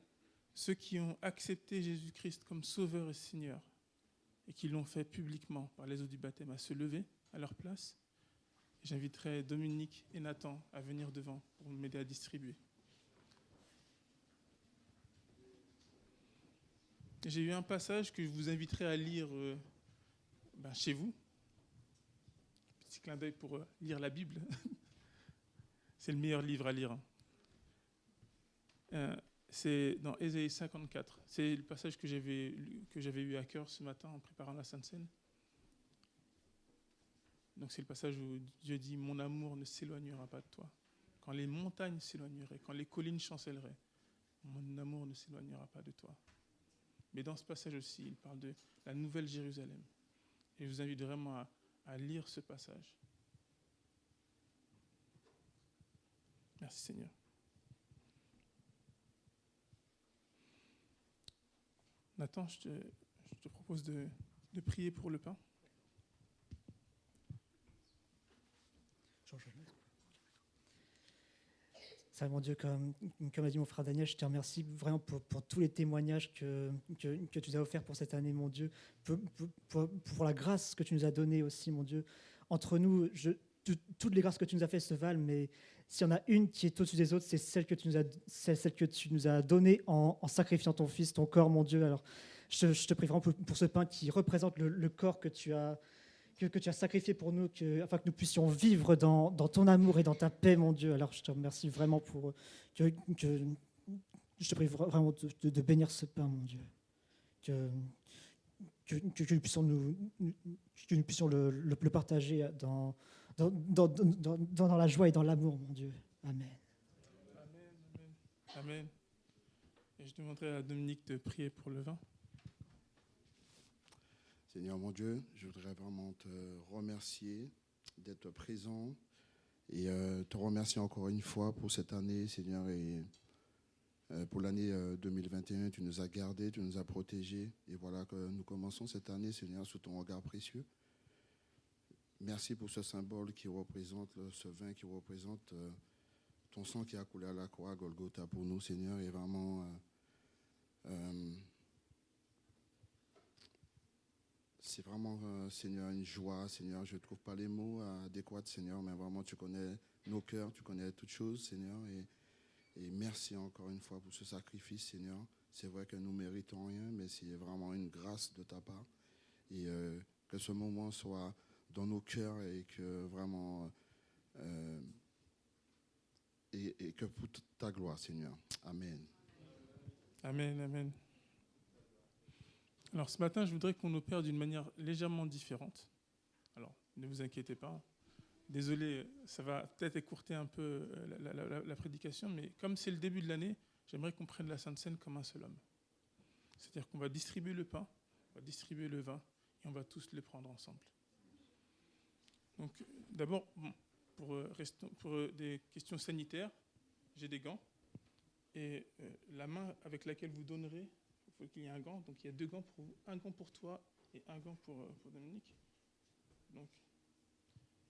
ceux qui ont accepté Jésus-Christ comme Sauveur et Seigneur et qui l'ont fait publiquement par les eaux du baptême à se lever à leur place. Et j'inviterai Dominique et Nathan à venir devant pour m'aider à distribuer. Et j'ai eu un passage que je vous inviterai à lire chez vous. Petit clin d'œil pour lire la Bible. C'est le meilleur livre à lire. C'est dans Ésaïe 54. C'est le passage que j'avais eu à cœur ce matin en préparant la Sainte Seine. Donc c'est le passage où Dieu dit « Mon amour ne s'éloignera pas de toi. Quand les montagnes s'éloigneraient, quand les collines chancelleraient, mon amour ne s'éloignera pas de toi. » Mais dans ce passage aussi, il parle de la nouvelle Jérusalem. Et je vous invite vraiment à lire ce passage. Merci Seigneur. Nathan, je te propose de prier pour le pain. Ça, mon Dieu, comme a dit mon frère Daniel, je te remercie vraiment pour tous les témoignages que tu nous as offerts pour cette année, mon Dieu, pour la grâce que tu nous as donnée aussi, mon Dieu. Entre nous, toutes les grâces que tu nous as faites se valent, mais s'il y en a une qui est au-dessus des autres, c'est celle que tu nous as donnée en sacrifiant ton Fils, ton corps, mon Dieu. Alors, je te prie vraiment pour ce pain qui représente le corps que tu as sacrifié pour nous, afin que nous puissions vivre dans ton amour et dans ta paix, mon Dieu. Alors, je te remercie vraiment pour je te prie vraiment de bénir ce pain, mon Dieu. Que nous puissions le partager dans la joie et dans l'amour, mon Dieu. Amen. Amen, amen, amen. Et je demanderai à Dominique de prier pour le vin. Seigneur mon Dieu, je voudrais vraiment te remercier d'être présent et te remercier encore une fois pour cette année, Seigneur, et pour l'année 2021. Tu nous as gardés, tu nous as protégés, et voilà que nous commençons cette année, Seigneur, sous ton regard précieux. Merci pour ce symbole qui représente, ce vin qui représente ton sang qui a coulé à la croix, à Golgotha pour nous, Seigneur, et vraiment... c'est vraiment, Seigneur, une joie, Seigneur. Je ne trouve pas les mots adéquats, Seigneur, mais vraiment, tu connais nos cœurs, tu connais toutes choses, Seigneur. Et merci encore une fois pour ce sacrifice, Seigneur. C'est vrai que nous ne méritons rien, mais c'est vraiment une grâce de ta part. Et que ce moment soit dans nos cœurs et que vraiment... et que pour toute ta gloire, Seigneur. Amen. Amen, amen. Alors ce matin, je voudrais qu'on opère d'une manière légèrement différente. Alors, ne vous inquiétez pas. désolé, ça va peut-être écourter un peu la prédication, mais comme c'est le début de l'année, j'aimerais qu'on prenne la Sainte Seine comme un seul homme. C'est-à-dire qu'on va distribuer le pain, on va distribuer le vin, et on va tous le prendre ensemble. Donc, d'abord, pour des questions sanitaires, j'ai des gants, et la main avec laquelle vous donnerez, il faut qu'il y ait un gant. Donc, il y a 2 gants pour vous, un gant pour toi et un gant pour Dominique. Donc,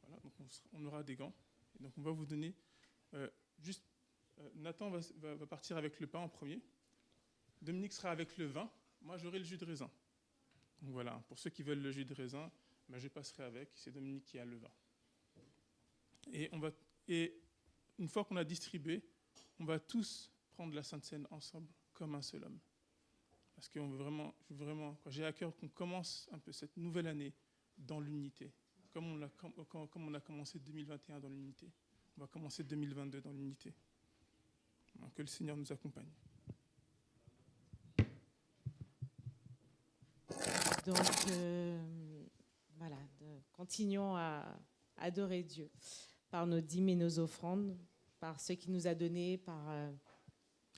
voilà, donc on aura des gants. Et donc, on va vous donner Nathan va partir avec le pain en premier. Dominique sera avec le vin. Moi, j'aurai le jus de raisin. Donc voilà, pour ceux qui veulent le jus de raisin, je passerai avec. C'est Dominique qui a le vin. Et une fois qu'on a distribué, on va tous prendre la Sainte Seine ensemble comme un seul homme. Parce que j'ai à cœur qu'on commence un peu cette nouvelle année dans l'unité. Comme on a commencé 2021 dans l'unité, on va commencer 2022 dans l'unité. Donc, que le Seigneur nous accompagne. Donc, voilà, continuons à adorer Dieu par nos dîmes et nos offrandes, par ce qu'il nous a donné, par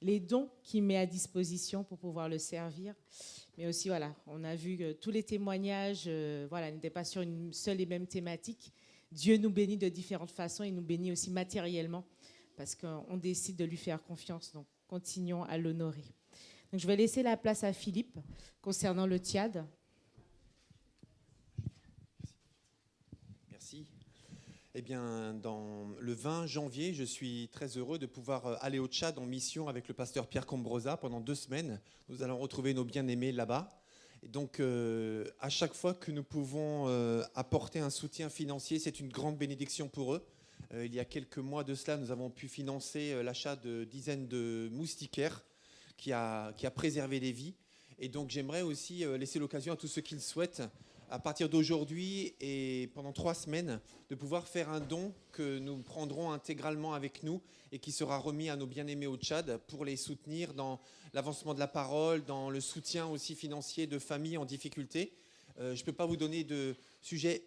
les dons qu'il met à disposition pour pouvoir le servir. Mais aussi, voilà, on a vu que tous les témoignages n'étaient pas sur une seule et même thématique. Dieu nous bénit de différentes façons, il nous bénit aussi matériellement parce qu'on décide de lui faire confiance. Donc, continuons à l'honorer. Donc, je vais laisser la place à Philippe concernant le Tchad. Merci. Eh bien, le 20 janvier, je suis très heureux de pouvoir aller au Tchad en mission avec le pasteur Pierre Combrosa pendant 2 semaines. Nous allons retrouver nos bien-aimés là-bas. Et donc, à chaque fois que nous pouvons apporter un soutien financier, c'est une grande bénédiction pour eux. Il y a quelques mois de cela, nous avons pu financer l'achat de dizaines de moustiquaires qui a préservé des vies. Et donc, j'aimerais aussi laisser l'occasion à tous ceux qui le souhaitent, à partir d'aujourd'hui et pendant 3 semaines, de pouvoir faire un don que nous prendrons intégralement avec nous et qui sera remis à nos bien-aimés au Tchad pour les soutenir dans l'avancement de la parole, dans le soutien aussi financier de familles en difficulté. Je ne peux pas vous donner de sujet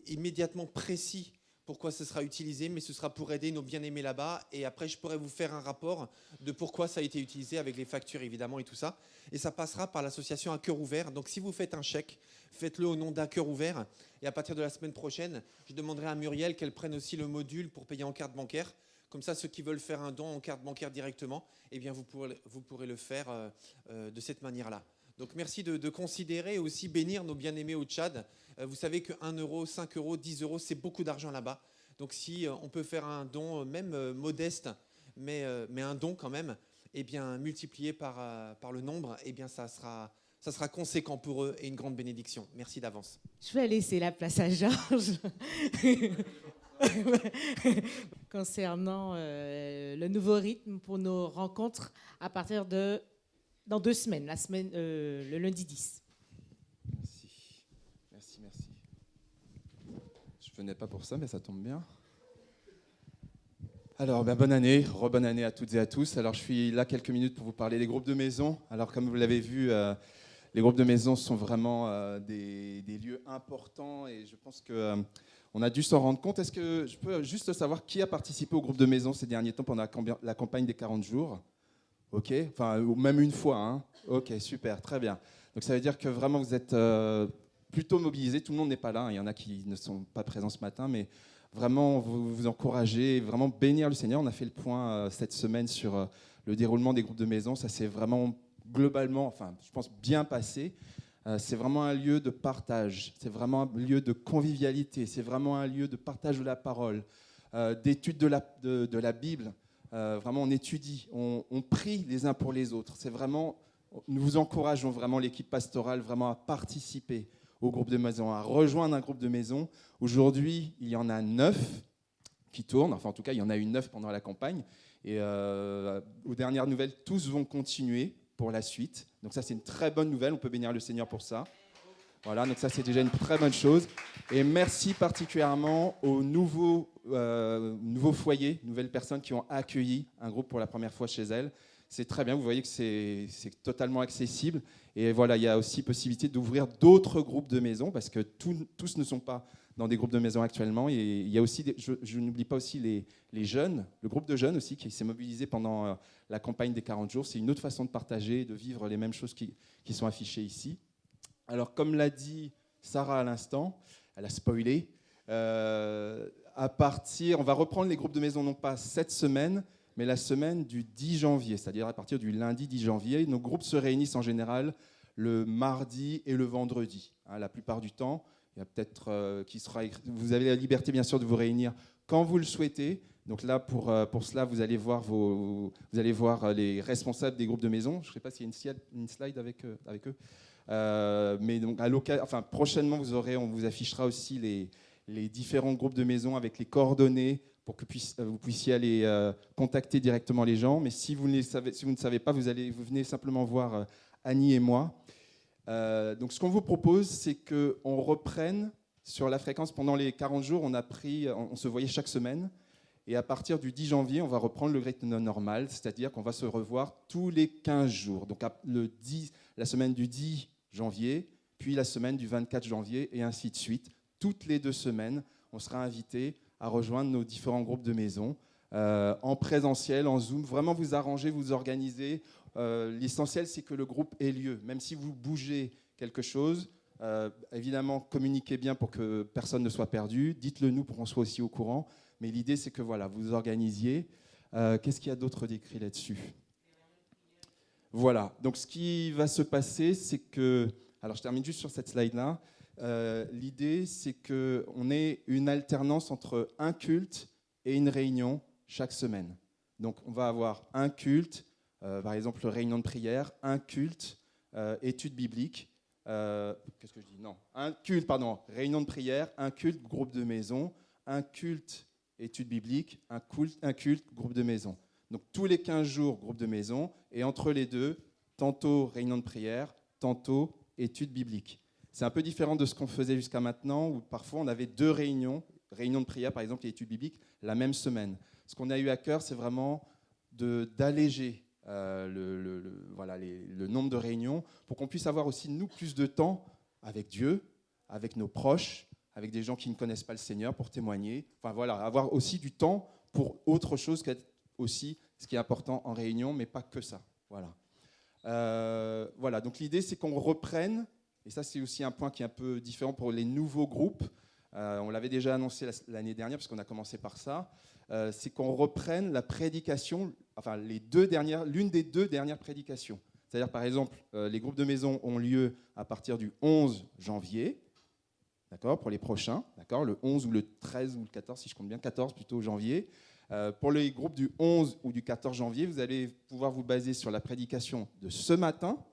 immédiatement précis pourquoi ce sera utilisé, mais ce sera pour aider nos bien-aimés là-bas. Et après, je pourrai vous faire un rapport de pourquoi ça a été utilisé avec les factures, évidemment, et tout ça. Et ça passera par l'association À Cœur Ouvert. Donc, si vous faites un chèque, faites-le au nom d'À Cœur Ouvert. Et à partir de la semaine prochaine, je demanderai à Muriel qu'elle prenne aussi le module pour payer en carte bancaire. Comme ça, ceux qui veulent faire un don en carte bancaire directement, eh bien, vous pourrez le faire de cette manière-là. Donc, merci de considérer et aussi bénir nos bien-aimés au Tchad. Vous savez que 1 euro, 5 euros, 10 euros, c'est beaucoup d'argent là-bas. Donc, si on peut faire un don, même modeste, mais un don quand même, eh bien, multiplié par le nombre, eh bien, ça sera conséquent pour eux et une grande bénédiction. Merci d'avance. Je vais laisser la place à Georges concernant le nouveau rythme pour nos rencontres à partir de dans 2 semaines, le lundi 10. Merci. Je venais pas pour ça, mais ça tombe bien. Alors, bonne année, rebonne année à toutes et à tous. Alors, je suis là quelques minutes pour vous parler des groupes de maison. Alors, comme vous l'avez vu, les groupes de maison sont vraiment des lieux importants et je pense qu'on a dû s'en rendre compte. Est-ce que je peux juste savoir qui a participé au groupe de maison ces derniers temps pendant la campagne des 40 jours ? Ok, enfin, même une fois. Hein. Ok, super, très bien. Donc, ça veut dire que vraiment, vous êtes plutôt mobilisés. Tout le monde n'est pas là. Hein. Il y en a qui ne sont pas présents ce matin, mais vraiment, vous encouragez, vraiment bénir le Seigneur. On a fait le point cette semaine sur le déroulement des groupes de maison. Ça s'est vraiment globalement, enfin, je pense, bien passé. C'est vraiment un lieu de partage. C'est vraiment un lieu de convivialité. C'est vraiment un lieu de partage de la parole, d'étude de la Bible. Vraiment, on étudie, on prie les uns pour les autres. C'est vraiment, nous vous encourageons vraiment l'équipe pastorale vraiment à participer au groupe de maison, à rejoindre un groupe de maison. Aujourd'hui, il y en a 9 qui tournent. Enfin, en tout cas, il y en a eu 9 pendant la campagne. Et aux dernières nouvelles, tous vont continuer pour la suite. Donc ça, c'est une très bonne nouvelle. On peut bénir le Seigneur pour ça. Voilà, donc ça, c'est déjà une très bonne chose. Et merci particulièrement aux nouveaux foyers, nouvelles personnes qui ont accueilli un groupe pour la première fois chez elles. C'est très bien, vous voyez que c'est totalement accessible. Et voilà, il y a aussi possibilité d'ouvrir d'autres groupes de maison parce que tous ne sont pas dans des groupes de maison actuellement. Et il y a aussi, je n'oublie pas aussi les jeunes, le groupe de jeunes aussi qui s'est mobilisé pendant la campagne des 40 jours. C'est une autre façon de partager, de vivre les mêmes choses qui sont affichées ici. Alors, comme l'a dit Sarah à l'instant, elle a spoilé. On va reprendre les groupes de maison non pas cette semaine, mais la semaine du 10 janvier, c'est-à-dire à partir du lundi 10 janvier. Nos groupes se réunissent en général le mardi et le vendredi. La plupart du temps, il y a peut-être vous avez la liberté bien sûr de vous réunir quand vous le souhaitez. Donc là, pour cela, vous allez voir les responsables des groupes de maison. Je ne sais pas s'il y a une slide avec eux. Mais donc prochainement, on vous affichera aussi les différents groupes de maison avec les coordonnées pour que vous puissiez aller contacter directement les gens. Mais si vous ne savez pas, vous venez simplement voir Annie et moi. Donc ce qu'on vous propose, c'est qu'on reprenne sur la fréquence. Pendant les 40 jours, on se voyait chaque semaine. Et à partir du 10 janvier, on va reprendre le rythme normal, c'est-à-dire qu'on va se revoir tous les 15 jours. Donc la semaine du 10 janvier, puis la semaine du 24 janvier, et ainsi de suite. Toutes les 2 semaines, on sera invité à rejoindre nos différents groupes de maison, en présentiel, en Zoom. Vraiment vous arranger, vous organiser. L'essentiel, c'est que le groupe ait lieu. Même si vous bougez quelque chose, évidemment, communiquez bien pour que personne ne soit perdu. Dites-le nous pour qu'on soit aussi au courant. Mais l'idée, c'est que vous vous organisiez. Qu'est-ce qu'il y a d'autre décrit là-dessus ? Voilà. Donc, ce qui va se passer, c'est que... Alors, je termine juste sur cette slide-là. L'idée, c'est qu'on ait une alternance entre un culte et une réunion chaque semaine. Donc, on va avoir un culte, par exemple, réunion de prière, un culte, étude biblique. Qu'est-ce que je dis ? Non. Un culte, pardon, réunion de prière, un culte, groupe de maison, un culte, étude biblique, un culte, groupe de maison. Donc tous les 15 jours, groupe de maison, et entre les deux, tantôt réunion de prière, tantôt étude biblique. C'est un peu différent de ce qu'on faisait jusqu'à maintenant, où parfois on avait 2 réunions de prière par exemple et étude biblique, la même semaine. Ce qu'on a eu à cœur, c'est vraiment d'alléger le nombre de réunions pour qu'on puisse avoir aussi, nous, plus de temps avec Dieu, avec nos proches, avec des gens qui ne connaissent pas le Seigneur pour témoigner. Enfin voilà, avoir aussi du temps pour autre chose qu'être aussi ce qui est important en réunion, mais pas que ça. Voilà. Donc l'idée, c'est qu'on reprenne, et ça c'est aussi un point qui est un peu différent pour les nouveaux groupes. On l'avait déjà annoncé l'année dernière, parce qu'on a commencé par ça. C'est qu'on reprenne la prédication, l'une des 2 dernières prédications. C'est-à-dire, par exemple, les groupes de maison ont lieu à partir du 11 janvier, d'accord, pour les prochains, d'accord, le 11 ou le 13 ou le 14, si je compte bien, 14 plutôt janvier. Pour les groupes du 11 ou du 14 janvier, vous allez pouvoir vous baser sur la prédication de ce matin,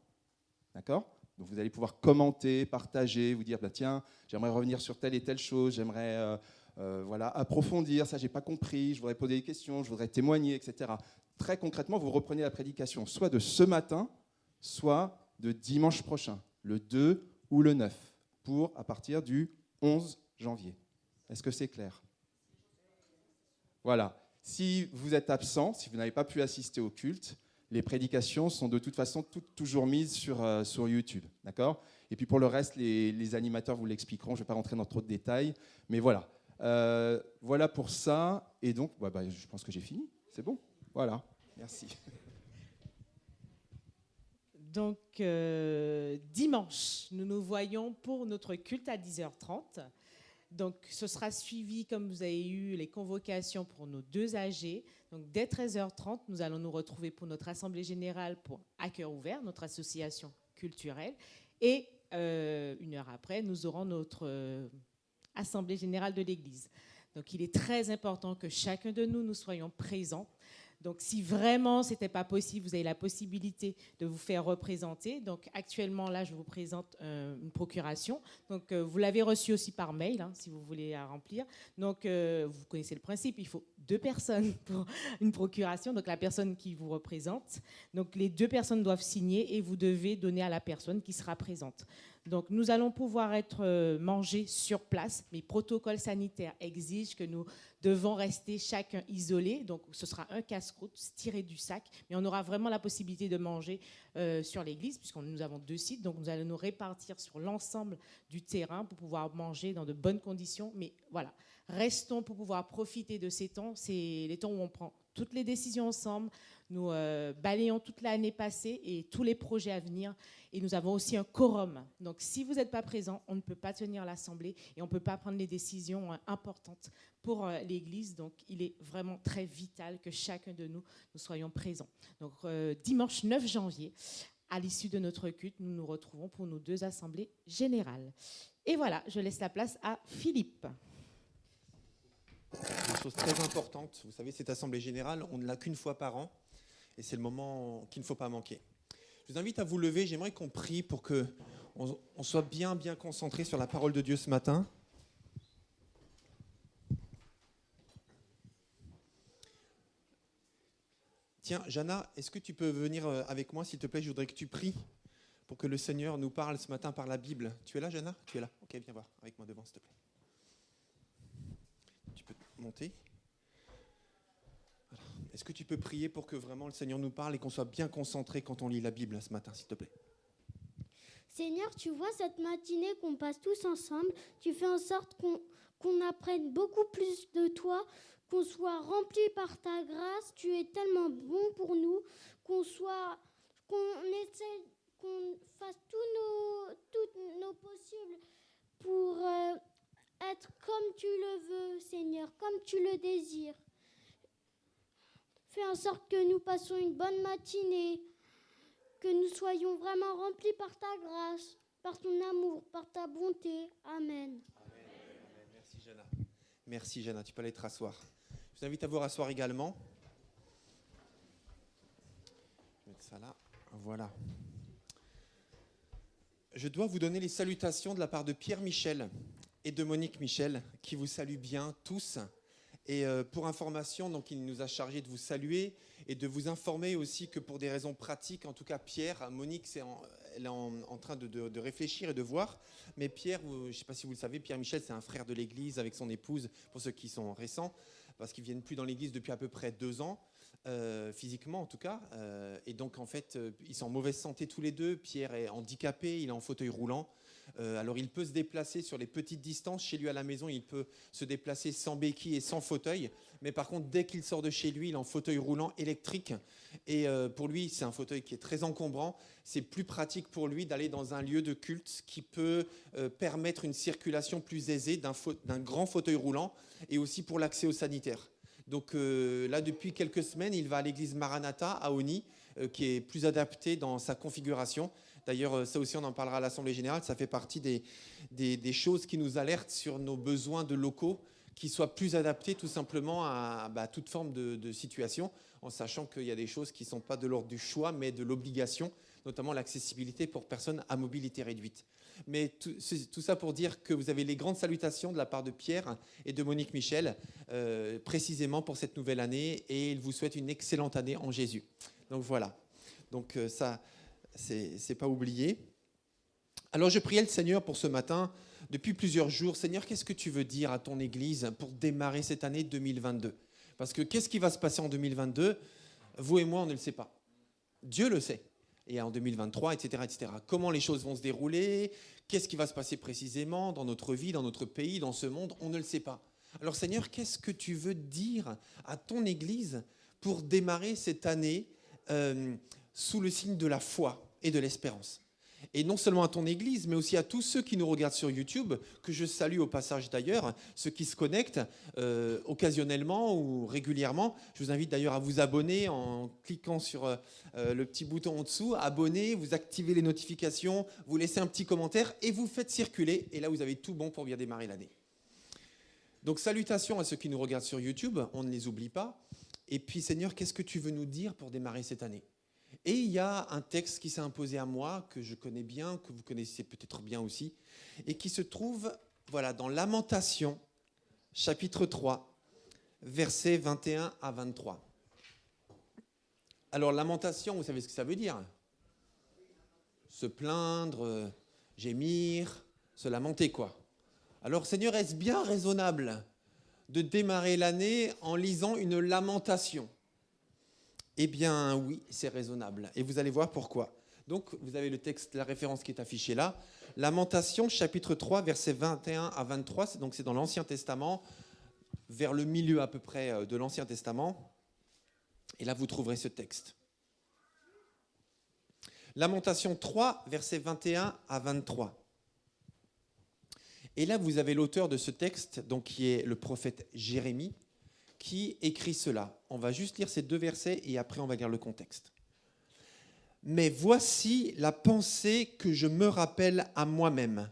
d'accord ? Donc vous allez pouvoir commenter, partager, vous dire, tiens, j'aimerais revenir sur telle et telle chose, j'aimerais approfondir, ça j'ai pas compris, je voudrais poser des questions, je voudrais témoigner, etc. Très concrètement, vous reprenez la prédication soit de ce matin, soit de dimanche prochain, le 2 ou le 9, à partir du 11 janvier. Est-ce que c'est clair ? Voilà. Si vous êtes absent, si vous n'avez pas pu assister au culte, les prédications sont de toute façon toujours mises sur YouTube. D'accord ? Et puis pour le reste, les animateurs vous l'expliqueront. Je ne vais pas rentrer dans trop de détails. Mais voilà. Voilà pour ça. Et donc, je pense que j'ai fini. C'est bon ? Voilà. Merci. Donc, dimanche, nous nous voyons pour notre culte à 10h30. Donc, ce sera suivi, comme vous avez eu les convocations pour nos 2 AG. Donc, dès 13h30, nous allons nous retrouver pour notre assemblée générale pour À Cœur Ouvert, notre association culturelle. Et 1 heure après, nous aurons notre assemblée générale de l'Église. Donc, il est très important que chacun de nous soyons présents. Donc, si vraiment ce n'était pas possible, vous avez la possibilité de vous faire représenter. Donc, actuellement, là, je vous présente une procuration. Donc, vous l'avez reçue aussi par mail, si vous voulez la remplir. Donc, vous connaissez le principe, il faut 2 personnes pour une procuration. Donc, la personne qui vous représente. Donc, les 2 personnes doivent signer et vous devez donner à la personne qui sera présente. Donc nous allons pouvoir être mangés sur place, mais protocole sanitaire exige que nous devons rester chacun isolé. Donc ce sera un casse-croûte tiré du sac, mais on aura vraiment la possibilité de manger sur l'église, puisque nous avons 2 sites. Donc nous allons nous répartir sur l'ensemble du terrain pour pouvoir manger dans de bonnes conditions. Mais voilà, restons pour pouvoir profiter de ces temps. C'est les temps où on prend toutes les décisions ensemble. Nous balayons toute l'année passée et tous les projets à venir. Et nous avons aussi un quorum. Donc, si vous n'êtes pas présent, on ne peut pas tenir l'assemblée et on ne peut pas prendre les décisions importantes pour l'Église. Donc, il est vraiment très vital que chacun de nous soyons présents. Donc, dimanche 9 janvier, à l'issue de notre culte, nous nous retrouvons pour nos 2 assemblées générales. Et voilà, je laisse la place à Philippe. Une chose très importante, vous savez, cette assemblée générale, on ne l'a qu'une fois par an, et c'est le moment qu'il ne faut pas manquer. Je vous invite à vous lever, j'aimerais qu'on prie pour qu'on soit bien concentré sur la parole de Dieu ce matin. Tiens, Jana, est-ce que tu peux venir avec moi, s'il te plaît? Je voudrais que tu pries pour que le Seigneur nous parle ce matin par la Bible. Tu es là, Jana? Tu es là? Ok, viens voir avec moi devant, s'il te plaît. Tu peux monter. Voilà. Est-ce que tu peux prier pour que vraiment le Seigneur nous parle et qu'on soit bien concentré quand on lit la Bible ce matin, s'il te plaît? Seigneur, tu vois cette matinée qu'on passe tous ensemble, tu fais en sorte qu'on apprenne beaucoup plus de toi, qu'on soit rempli par ta grâce. Tu es tellement bon pour nous, qu'on fasse tous nos possibles pour être comme tu le veux, Seigneur, comme tu le désires. Fais en sorte que nous passions une bonne matinée, que nous soyons vraiment remplis par ta grâce, par ton amour, par ta bonté. Amen. Amen. Merci, Jana. Merci, Jana. Tu peux aller te rasseoir. Je vous invite à vous rasseoir également. Je vais mettre ça là. Voilà. Je dois vous donner les salutations de la part de Pierre Michel et de Monique Michel, qui vous saluent bien tous. Et pour information, donc, il nous a chargé de vous saluer et de vous informer aussi que pour des raisons pratiques, en tout cas Pierre, Monique, elle est en train de réfléchir et de voir. Mais Pierre, je ne sais pas si vous le savez, Pierre Michel, c'est un frère de l'Église avec son épouse, pour ceux qui sont récents, parce qu'ils ne viennent plus dans l'Église depuis à peu près 2 ans, physiquement en tout cas. Et donc en fait, ils sont en mauvaise santé tous les deux. Pierre est handicapé, il est en fauteuil roulant. Alors il peut se déplacer sur les petites distances. Chez lui à la maison, il peut se déplacer sans béquille et sans fauteuil. Mais par contre, dès qu'il sort de chez lui, il est en fauteuil roulant électrique. Et pour lui, c'est un fauteuil qui est très encombrant. C'est plus pratique pour lui d'aller dans un lieu de culte qui peut permettre une circulation plus aisée d'un grand fauteuil roulant et aussi pour l'accès aux sanitaires. Donc là, depuis quelques semaines, il va à l'église Maranatha à Oni, qui est plus adaptée dans sa configuration. D'ailleurs, ça aussi, on en parlera à l'Assemblée Générale. Ça fait partie des choses qui nous alertent sur nos besoins de locaux qui soient plus adaptés tout simplement à toute forme de situation, en sachant qu'il y a des choses qui ne sont pas de l'ordre du choix, mais de l'obligation, notamment l'accessibilité pour personnes à mobilité réduite. Mais tout ça pour dire que vous avez les grandes salutations de la part de Pierre et de Monique Michel, précisément pour cette nouvelle année, et ils vous souhaitent une excellente année en Jésus. Donc voilà, donc ça, c'est pas oublié. Alors je priais le Seigneur pour ce matin, depuis plusieurs jours. Seigneur, qu'est-ce que tu veux dire à ton Église pour démarrer cette année 2022 ? Parce que qu'est-ce qui va se passer en 2022 ? Vous et moi, on ne le sait pas. Dieu le sait. Et en 2023, etc., etc. Comment les choses vont se dérouler ? Qu'est-ce qui va se passer précisément dans notre vie, dans notre pays, dans ce monde ? On ne le sait pas. Alors Seigneur, qu'est-ce que tu veux dire à ton Église pour démarrer cette année sous le signe de la foi et de l'espérance ? Et non seulement à ton Église, mais aussi à tous ceux qui nous regardent sur YouTube, que je salue au passage d'ailleurs, ceux qui se connectent occasionnellement ou régulièrement. Je vous invite d'ailleurs à vous abonner en cliquant sur le petit bouton en dessous, abonner, vous activez les notifications, vous laissez un petit commentaire et vous faites circuler. Et là, vous avez tout bon pour bien démarrer l'année. Donc salutations à ceux qui nous regardent sur YouTube, on ne les oublie pas. Et puis Seigneur, qu'est-ce que tu veux nous dire pour démarrer cette année ? Et il y a un texte qui s'est imposé à moi, que je connais bien, que vous connaissez peut-être bien aussi, et qui se trouve dans Lamentations, chapitre 3, versets 21 à 23. Alors, lamentation, vous savez ce que ça veut dire ? Se plaindre, gémir, se lamenter, quoi. Alors, Seigneur, est-ce bien raisonnable de démarrer l'année en lisant une lamentation? Eh bien, oui, c'est raisonnable. Et vous allez voir pourquoi. Donc, vous avez le texte, la référence qui est affichée là. Lamentation, chapitre 3, versets 21 à 23. C'est dans l'Ancien Testament, vers le milieu à peu près de l'Ancien Testament. Et là, vous trouverez ce texte. Lamentation 3, versets 21 à 23. Et là, vous avez l'auteur de ce texte, donc, qui est le prophète Jérémie, qui écrit cela. On va juste lire ces 2 versets et après on va lire le contexte. Mais voici la pensée que je me rappelle à moi-même,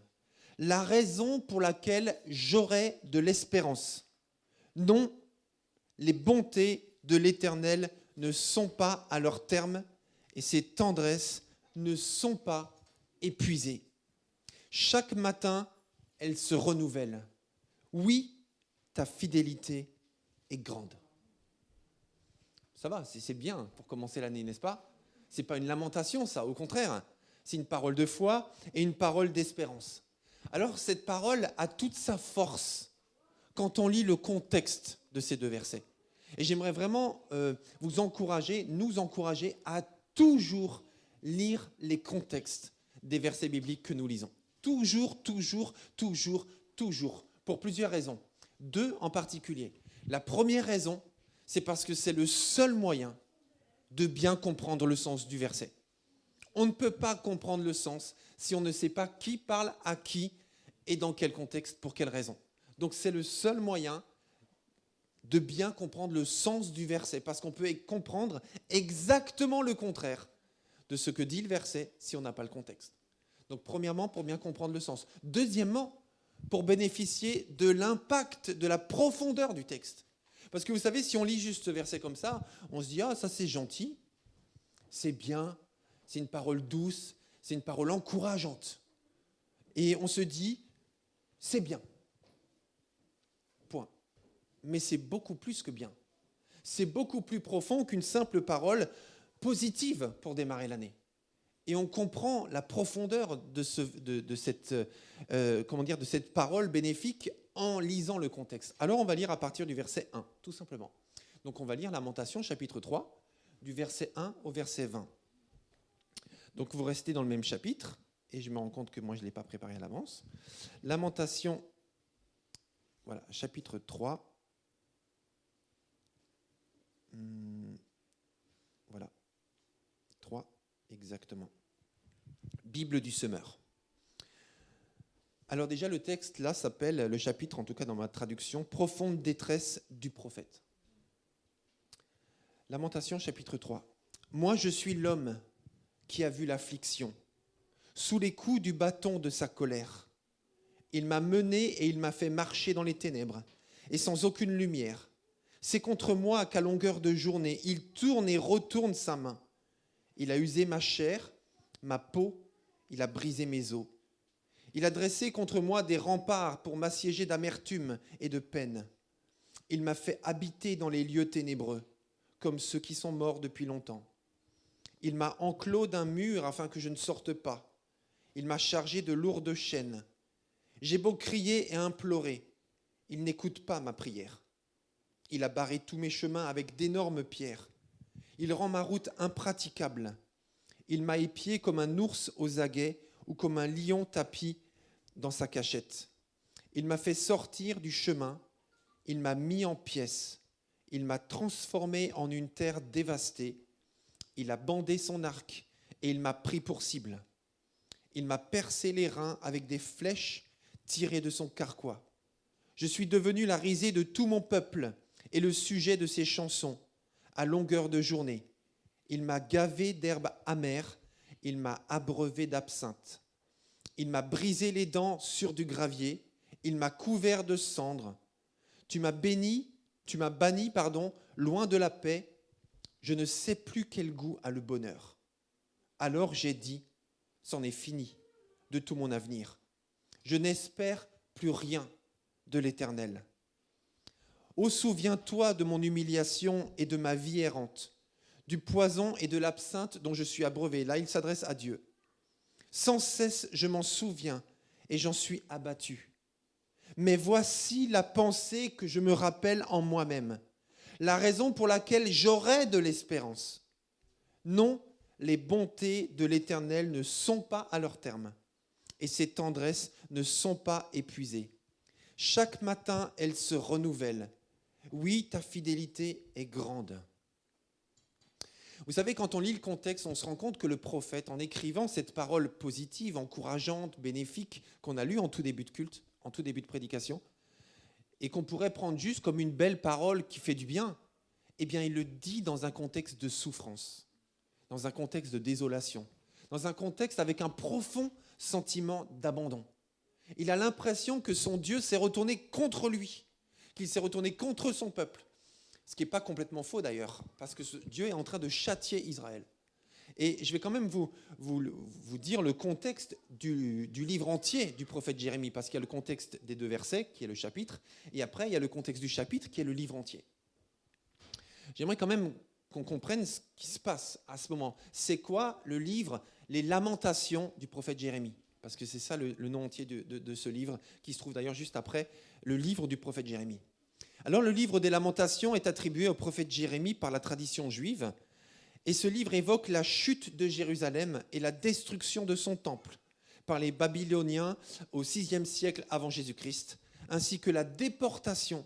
la raison pour laquelle j'aurai de l'espérance. Non, les bontés de l'Éternel ne sont pas à leur terme et ses tendresses ne sont pas épuisées. Chaque matin, elles se renouvellent. Oui, ta fidélité est grande. Ça va, c'est bien pour commencer l'année, n'est-ce pas? Ce n'est pas une lamentation, ça, au contraire. C'est une parole de foi et une parole d'espérance. Alors, cette parole a toute sa force quand on lit le contexte de ces 2 versets. Et j'aimerais vraiment nous encourager à toujours lire les contextes des versets bibliques que nous lisons. Toujours, pour plusieurs raisons. 2 en particulier. La première raison, c'est parce que c'est le seul moyen de bien comprendre le sens du verset. On ne peut pas comprendre le sens si on ne sait pas qui parle à qui et dans quel contexte, pour quelle raison. Donc c'est le seul moyen de bien comprendre le sens du verset, parce qu'on peut comprendre exactement le contraire de ce que dit le verset si on n'a pas le contexte. Donc premièrement, pour bien comprendre le sens. Deuxièmement, pour bénéficier de l'impact, de la profondeur du texte. Parce que vous savez, si on lit juste ce verset comme ça, on se dit « Ah, ça c'est gentil, c'est bien, c'est une parole douce, c'est une parole encourageante. » Et on se dit « C'est bien. » Point. Mais c'est beaucoup plus que bien. C'est beaucoup plus profond qu'une simple parole positive pour démarrer l'année. Et on comprend la profondeur de cette parole bénéfique en lisant le contexte. Alors on va lire à partir du verset 1, tout simplement. Donc on va lire Lamentation, chapitre 3, du verset 1 au verset 20. Donc vous restez dans le même chapitre, et je me rends compte que moi je ne l'ai pas préparé à l'avance. Lamentation, voilà, chapitre 3. Voilà, 3 exactement. Bible du semeur. Alors déjà, le texte, là, s'appelle, le chapitre, en tout cas dans ma traduction, « Profonde détresse du prophète ». Lamentation, chapitre 3. « Moi, je suis l'homme qui a vu l'affliction, sous les coups du bâton de sa colère. Il m'a mené et il m'a fait marcher dans les ténèbres, et sans aucune lumière. C'est contre moi qu'à longueur de journée, il tourne et retourne sa main. Il a usé ma chair, ma peau, il a brisé mes os. Il a dressé contre moi des remparts pour m'assiéger d'amertume et de peine. Il m'a fait habiter dans les lieux ténébreux, comme ceux qui sont morts depuis longtemps. Il m'a enclos d'un mur afin que je ne sorte pas. Il m'a chargé de lourdes chaînes. J'ai beau crier et implorer, il n'écoute pas ma prière. Il a barré tous mes chemins avec d'énormes pierres. Il rend ma route impraticable. Il m'a épié comme un ours aux aguets ou comme un lion tapi dans sa cachette. Il m'a fait sortir du chemin. Il m'a mis en pièces. Il m'a transformé en une terre dévastée. Il a bandé son arc et il m'a pris pour cible. Il m'a percé les reins avec des flèches tirées de son carquois. Je suis devenu la risée de tout mon peuple et le sujet de ses chansons à longueur de journée. Il m'a gavé d'herbes amères, il m'a abreuvé d'absinthe. Il m'a brisé les dents sur du gravier, il m'a couvert de cendres. Tu m'as banni, loin de la paix. Je ne sais plus quel goût a le bonheur. Alors j'ai dit, c'en est fini de tout mon avenir. Je n'espère plus rien de l'Éternel. Ô souviens-toi de mon humiliation et de ma vie errante, du poison et de l'absinthe dont je suis abreuvé. Là, il s'adresse à Dieu. Sans cesse, je m'en souviens et j'en suis abattu. Mais voici la pensée que je me rappelle en moi-même, la raison pour laquelle j'aurai de l'espérance. Non, les bontés de l'Éternel ne sont pas à leur terme, et ses tendresses ne sont pas épuisées. Chaque matin, elles se renouvellent. Oui, ta fidélité est grande. Vous savez, quand on lit le contexte, on se rend compte que le prophète, en écrivant cette parole positive, encourageante, bénéfique, qu'on a lue en tout début de culte, en tout début de prédication, et qu'on pourrait prendre juste comme une belle parole qui fait du bien, eh bien, il le dit dans un contexte de souffrance, dans un contexte de désolation, dans un contexte avec un profond sentiment d'abandon. Il a l'impression que son Dieu s'est retourné contre lui, qu'il s'est retourné contre son peuple. Ce qui n'est pas complètement faux d'ailleurs, parce que Dieu est en train de châtier Israël. Et je vais quand même vous dire le contexte du livre entier du prophète Jérémie, parce qu'il y a le contexte des 2 versets, qui est le chapitre, et après il y a le contexte du chapitre, qui est le livre entier. J'aimerais quand même qu'on comprenne ce qui se passe à ce moment. C'est quoi le livre, les lamentations du prophète Jérémie? Parce que c'est ça le nom entier de ce livre, qui se trouve d'ailleurs juste après le livre du prophète Jérémie. Alors le livre des lamentations est attribué au prophète Jérémie par la tradition juive, et ce livre évoque la chute de Jérusalem et la destruction de son temple par les Babyloniens au VIe siècle avant Jésus-Christ, ainsi que la déportation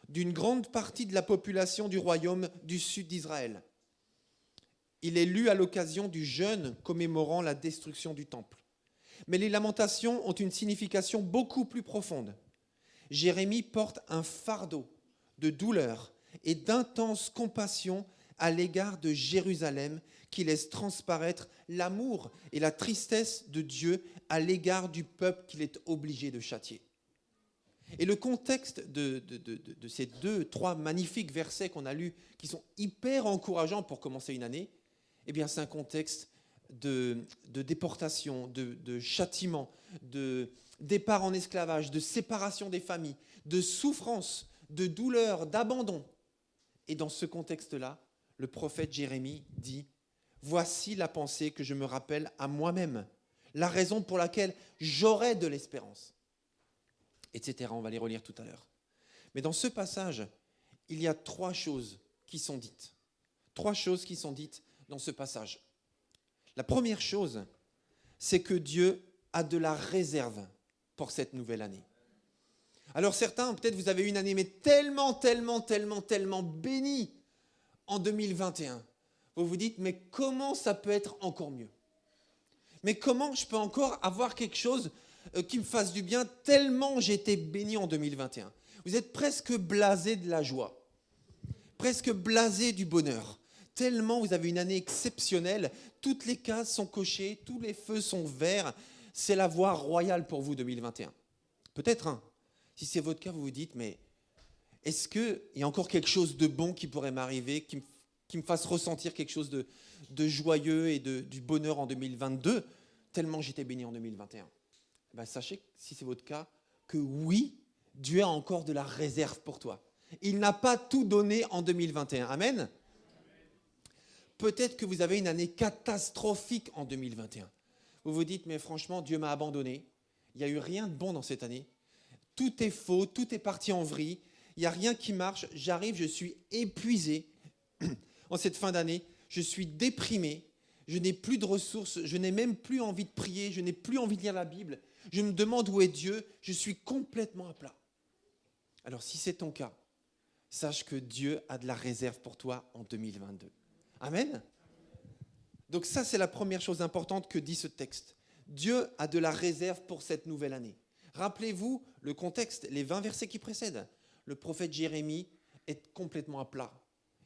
d'une grande partie de la population du royaume du sud d'Israël. Il est lu à l'occasion du jeûne commémorant la destruction du temple. Mais les lamentations ont une signification beaucoup plus profonde. Jérémie porte un fardeau de douleur et d'intense compassion à l'égard de Jérusalem qui laisse transparaître l'amour et la tristesse de Dieu à l'égard du peuple qu'il est obligé de châtier. Et le contexte de ces 2-3 magnifiques versets qu'on a lus, qui sont hyper encourageants pour commencer une année, eh bien c'est un contexte de déportation, de châtiment, de départ en esclavage, de séparation des familles, de souffrance, de douleur, d'abandon. Et dans ce contexte-là, le prophète Jérémie dit « Voici la pensée que je me rappelle à moi-même, la raison pour laquelle j'aurai de l'espérance. » Etc. On va les relire tout à l'heure. Mais dans ce passage, il y a 3 choses qui sont dites. 3 choses qui sont dites dans ce passage. La première chose, c'est que Dieu a de la réserve pour cette nouvelle année. Alors certains, peut-être vous avez eu une année mais tellement bénie en 2021. Vous vous dites, mais comment ça peut être encore mieux? Mais comment je peux encore avoir quelque chose qui me fasse du bien tellement j'ai été béni en 2021? Vous êtes presque blasé de la joie, presque blasé du bonheur. Tellement vous avez une année exceptionnelle, toutes les cases sont cochées, tous les feux sont verts, c'est la voie royale pour vous 2021. Peut-être, hein, si c'est votre cas, vous vous dites, mais est-ce qu'il y a encore quelque chose de bon qui pourrait m'arriver, qui me fasse ressentir quelque chose de joyeux et du bonheur en 2022, tellement j'étais béni en 2021? Ben, sachez, si c'est votre cas, que oui, Dieu a encore de la réserve pour toi. Il n'a pas tout donné en 2021. Amen. Peut-être que vous avez une année catastrophique en 2021. Vous vous dites, mais franchement, Dieu m'a abandonné. Il n'y a eu rien de bon dans cette année. Tout est faux, tout est parti en vrille. Il n'y a rien qui marche. J'arrive, je suis épuisé en cette fin d'année. Je suis déprimé. Je n'ai plus de ressources. Je n'ai même plus envie de prier. Je n'ai plus envie de lire la Bible. Je me demande où est Dieu. Je suis complètement à plat. Alors, si c'est ton cas, sache que Dieu a de la réserve pour toi en 2022. Amen. Donc ça, c'est la première chose importante que dit ce texte. Dieu a de la réserve pour cette nouvelle année. Rappelez-vous le contexte, les 20 versets qui précèdent. Le prophète Jérémie est complètement à plat.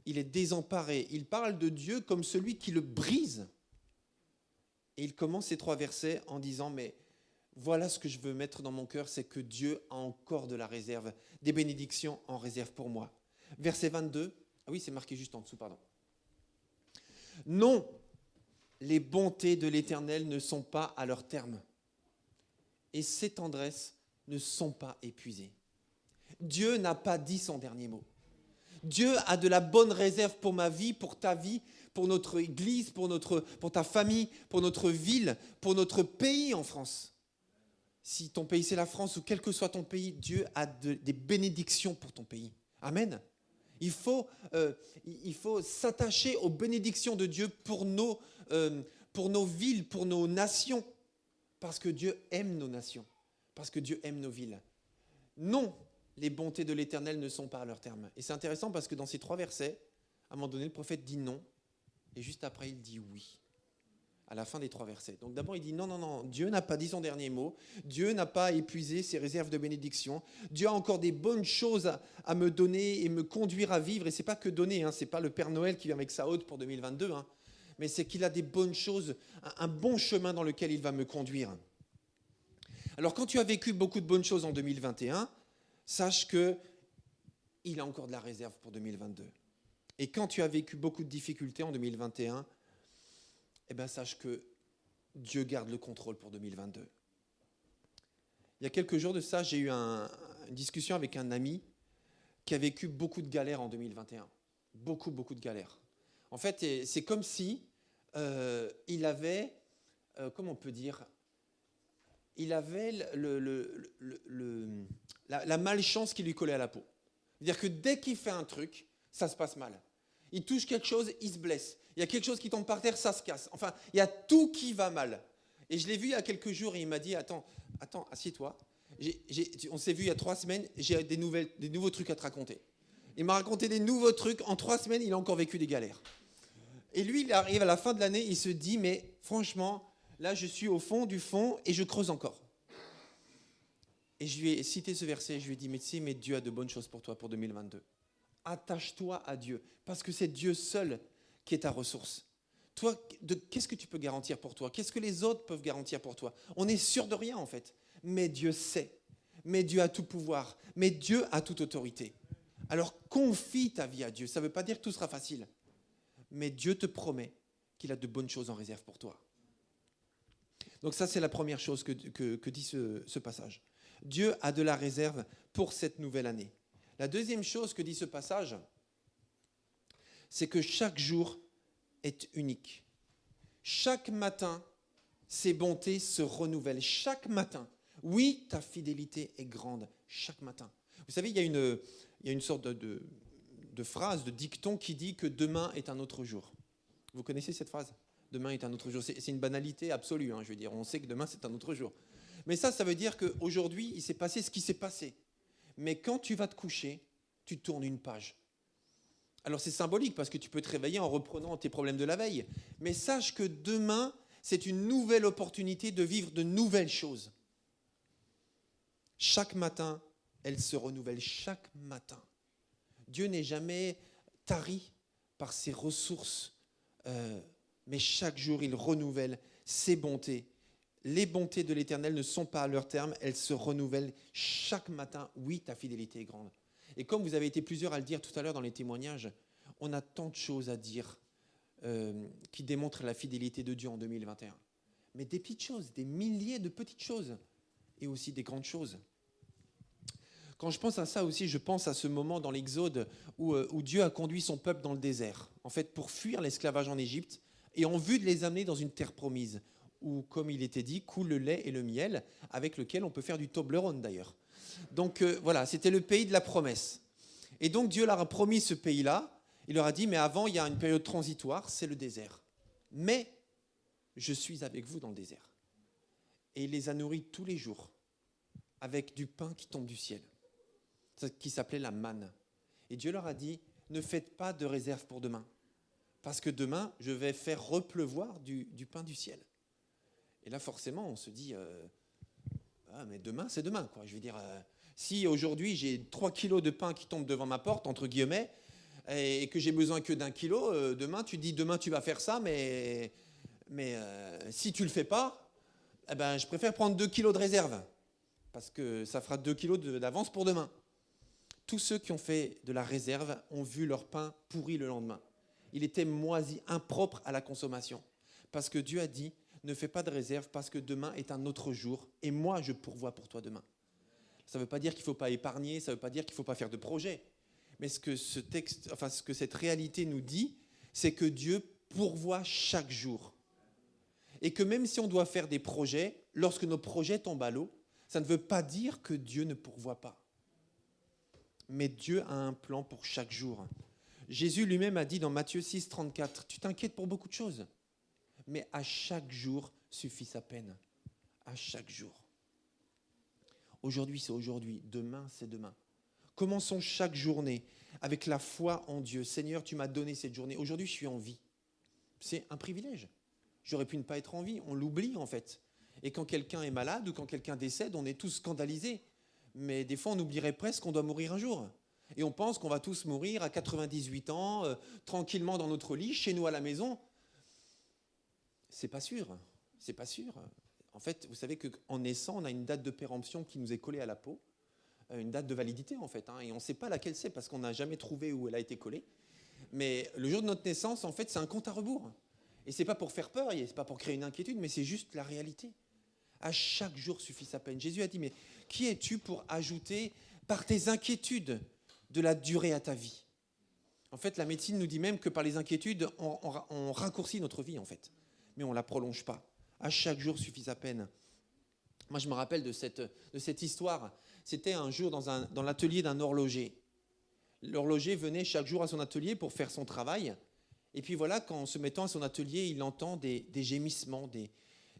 Il est désemparé. Il parle de Dieu comme celui qui le brise. Et il commence ces 3 versets en disant, mais voilà ce que je veux mettre dans mon cœur, c'est que Dieu a encore de la réserve, des bénédictions en réserve pour moi. Verset 22, ah oui, c'est marqué juste en dessous, pardon. Non, les bontés de l'Éternel ne sont pas à leur terme, et ses tendresses ne sont pas épuisées. Dieu n'a pas dit son dernier mot. Dieu a de la bonne réserve pour ma vie, pour ta vie, pour notre église, pour ta famille, pour notre ville, pour notre pays en France. Si ton pays c'est la France ou quel que soit ton pays, Dieu a des bénédictions pour ton pays. Amen. Il faut s'attacher aux bénédictions de Dieu pour nos villes, pour nos nations. Parce que Dieu aime nos nations. Parce que Dieu aime nos villes. Non, les bontés de l'Éternel ne sont pas à leur terme. Et c'est intéressant parce que dans ces 3 versets, à un moment donné, le prophète dit non. Et juste après, il dit oui. À la fin des 3 versets. Donc d'abord, il dit non, Dieu n'a pas dit son dernier mot. Dieu n'a pas épuisé ses réserves de bénédiction. Dieu a encore des bonnes choses à me donner et me conduire à vivre. Et ce n'est pas que donner, ce n'est pas le Père Noël qui vient avec sa hôte pour 2022. Mais c'est qu'il a des bonnes choses, un bon chemin dans lequel il va me conduire. Alors quand tu as vécu beaucoup de bonnes choses en 2021, sache qu'il a encore de la réserve pour 2022. Et quand tu as vécu beaucoup de difficultés en 2021, eh bien, sache que Dieu garde le contrôle pour 2022. Il y a quelques jours de ça, j'ai eu une discussion avec un ami qui a vécu beaucoup de galères en 2021. Beaucoup de galères. En fait, c'est comme si il avait, comment on peut dire, il avait la malchance qui lui collait à la peau. C'est-à-dire que dès qu'il fait un truc, ça se passe mal. Il touche quelque chose, il se blesse. Il y a quelque chose qui tombe par terre, ça se casse. Enfin, il y a tout qui va mal. Et je l'ai vu il y a quelques jours et il m'a dit, attends, assieds-toi. On s'est vu il y a 3 semaines, j'ai des nouveaux trucs à te raconter. Il m'a raconté des nouveaux trucs. En 3 semaines, il a encore vécu des galères. Et lui, il arrive à la fin de l'année, il se dit, mais franchement, là, je suis au fond du fond et je creuse encore. Et je lui ai cité ce verset, je lui ai dit, mais Dieu a de bonnes choses pour toi pour 2022. Attache-toi à Dieu, parce que c'est Dieu seul qui est ta ressource. Toi, qu'est-ce que tu peux garantir pour toi? Qu'est-ce que les autres peuvent garantir pour toi? On est sûr de rien, en fait. Mais Dieu sait. Mais Dieu a tout pouvoir. Mais Dieu a toute autorité. Alors, confie ta vie à Dieu. Ça ne veut pas dire que tout sera facile. Mais Dieu te promet qu'il a de bonnes choses en réserve pour toi. Donc ça, c'est la première chose que dit ce passage. Dieu a de la réserve pour cette nouvelle année. La deuxième chose que dit ce passage, c'est que chaque jour est unique. Chaque matin, ses bontés se renouvellent. Chaque matin. Oui, ta fidélité est grande. Chaque matin. Vous savez, il y a une sorte de phrase, de dicton qui dit que demain est un autre jour. Vous connaissez cette phrase? Demain est un autre jour. C'est une banalité absolue, je veux dire. On sait que demain, c'est un autre jour. Mais ça veut dire qu'aujourd'hui, il s'est passé ce qui s'est passé. Mais quand tu vas te coucher, tu tournes une page. Alors c'est symbolique parce que tu peux te réveiller en reprenant tes problèmes de la veille. Mais sache que demain, c'est une nouvelle opportunité de vivre de nouvelles choses. Chaque matin, elle se renouvelle. Chaque matin. Dieu n'est jamais tari par ses ressources, mais chaque jour, il renouvelle ses bontés. Les bontés de l'Éternel ne sont pas à leur terme, elles se renouvellent chaque matin. Oui, ta fidélité est grande. Et comme vous avez été plusieurs à le dire tout à l'heure dans les témoignages, on a tant de choses à dire qui démontrent la fidélité de Dieu en 2021. Mais des petites choses, des milliers de petites choses, et aussi des grandes choses. Quand je pense à ça aussi, je pense à ce moment dans l'Exode où Dieu a conduit son peuple dans le désert, en fait pour fuir l'esclavage en Égypte, et en vue de les amener dans une terre promise, où, comme il était dit, coule le lait et le miel, avec lequel on peut faire du Toblerone d'ailleurs. Donc voilà, c'était le pays de la promesse. Et donc Dieu leur a promis ce pays-là. Il leur a dit, mais avant, il y a une période transitoire, c'est le désert. Mais je suis avec vous dans le désert. Et il les a nourris tous les jours avec du pain qui tombe du ciel, qui s'appelait la manne. Et Dieu leur a dit, ne faites pas de réserve pour demain, parce que demain, je vais faire repleuvoir du pain du ciel. Et là, forcément, on se dit, mais demain, c'est demain, quoi. Je veux dire, si aujourd'hui, j'ai 3 kilos de pain qui tombent devant ma porte, entre guillemets, et que j'ai besoin que d'1 kilo, demain, tu dis, demain, tu vas faire ça, mais si tu ne le fais pas, eh ben, je préfère prendre 2 kilos de réserve, parce que ça fera 2 kilos d'avance pour demain. Tous ceux qui ont fait de la réserve ont vu leur pain pourri le lendemain. Il était moisi, impropre à la consommation. Parce que Dieu a dit, ne fais pas de réserve parce que demain est un autre jour et moi je pourvois pour toi demain. Ça ne veut pas dire qu'il ne faut pas épargner, ça ne veut pas dire qu'il ne faut pas faire de projet. Mais ce que ce que cette réalité nous dit, c'est que Dieu pourvoit chaque jour. Et que même si on doit faire des projets, lorsque nos projets tombent à l'eau, ça ne veut pas dire que Dieu ne pourvoit pas. Mais Dieu a un plan pour chaque jour. Jésus lui-même a dit dans Matthieu 6, 34, « Tu t'inquiètes pour beaucoup de choses, mais à chaque jour suffit sa peine. » À chaque jour. Aujourd'hui, c'est aujourd'hui. Demain, c'est demain. Commençons chaque journée avec la foi en Dieu. Seigneur, tu m'as donné cette journée. Aujourd'hui, je suis en vie. C'est un privilège. J'aurais pu ne pas être en vie. On l'oublie, en fait. Et quand quelqu'un est malade ou quand quelqu'un décède, on est tous scandalisés. Mais des fois, on oublierait presque qu'on doit mourir un jour. Et on pense qu'on va tous mourir à 98 ans, tranquillement dans notre lit, chez nous à la maison. C'est pas sûr. C'est pas sûr. En fait, vous savez qu'en naissant, on a une date de péremption qui nous est collée à la peau. Une date de validité en fait, et on ne sait pas laquelle c'est parce qu'on n'a jamais trouvé où elle a été collée. Mais le jour de notre naissance, en fait, c'est un compte à rebours. Et c'est pas pour faire peur, c'est pas pour créer une inquiétude, mais c'est juste la réalité. À chaque jour suffit sa peine. Jésus a dit, mais qui es-tu pour ajouter par tes inquiétudes de la durée à ta vie? En fait, la médecine nous dit même que par les inquiétudes, on raccourcit notre vie en fait, mais on ne la prolonge pas. À chaque jour suffit sa peine. Moi, je me rappelle de cette histoire. C'était un jour dans l'atelier d'un horloger. L'horloger venait chaque jour à son atelier pour faire son travail. Et puis voilà, en se mettant à son atelier, il entend des gémissements,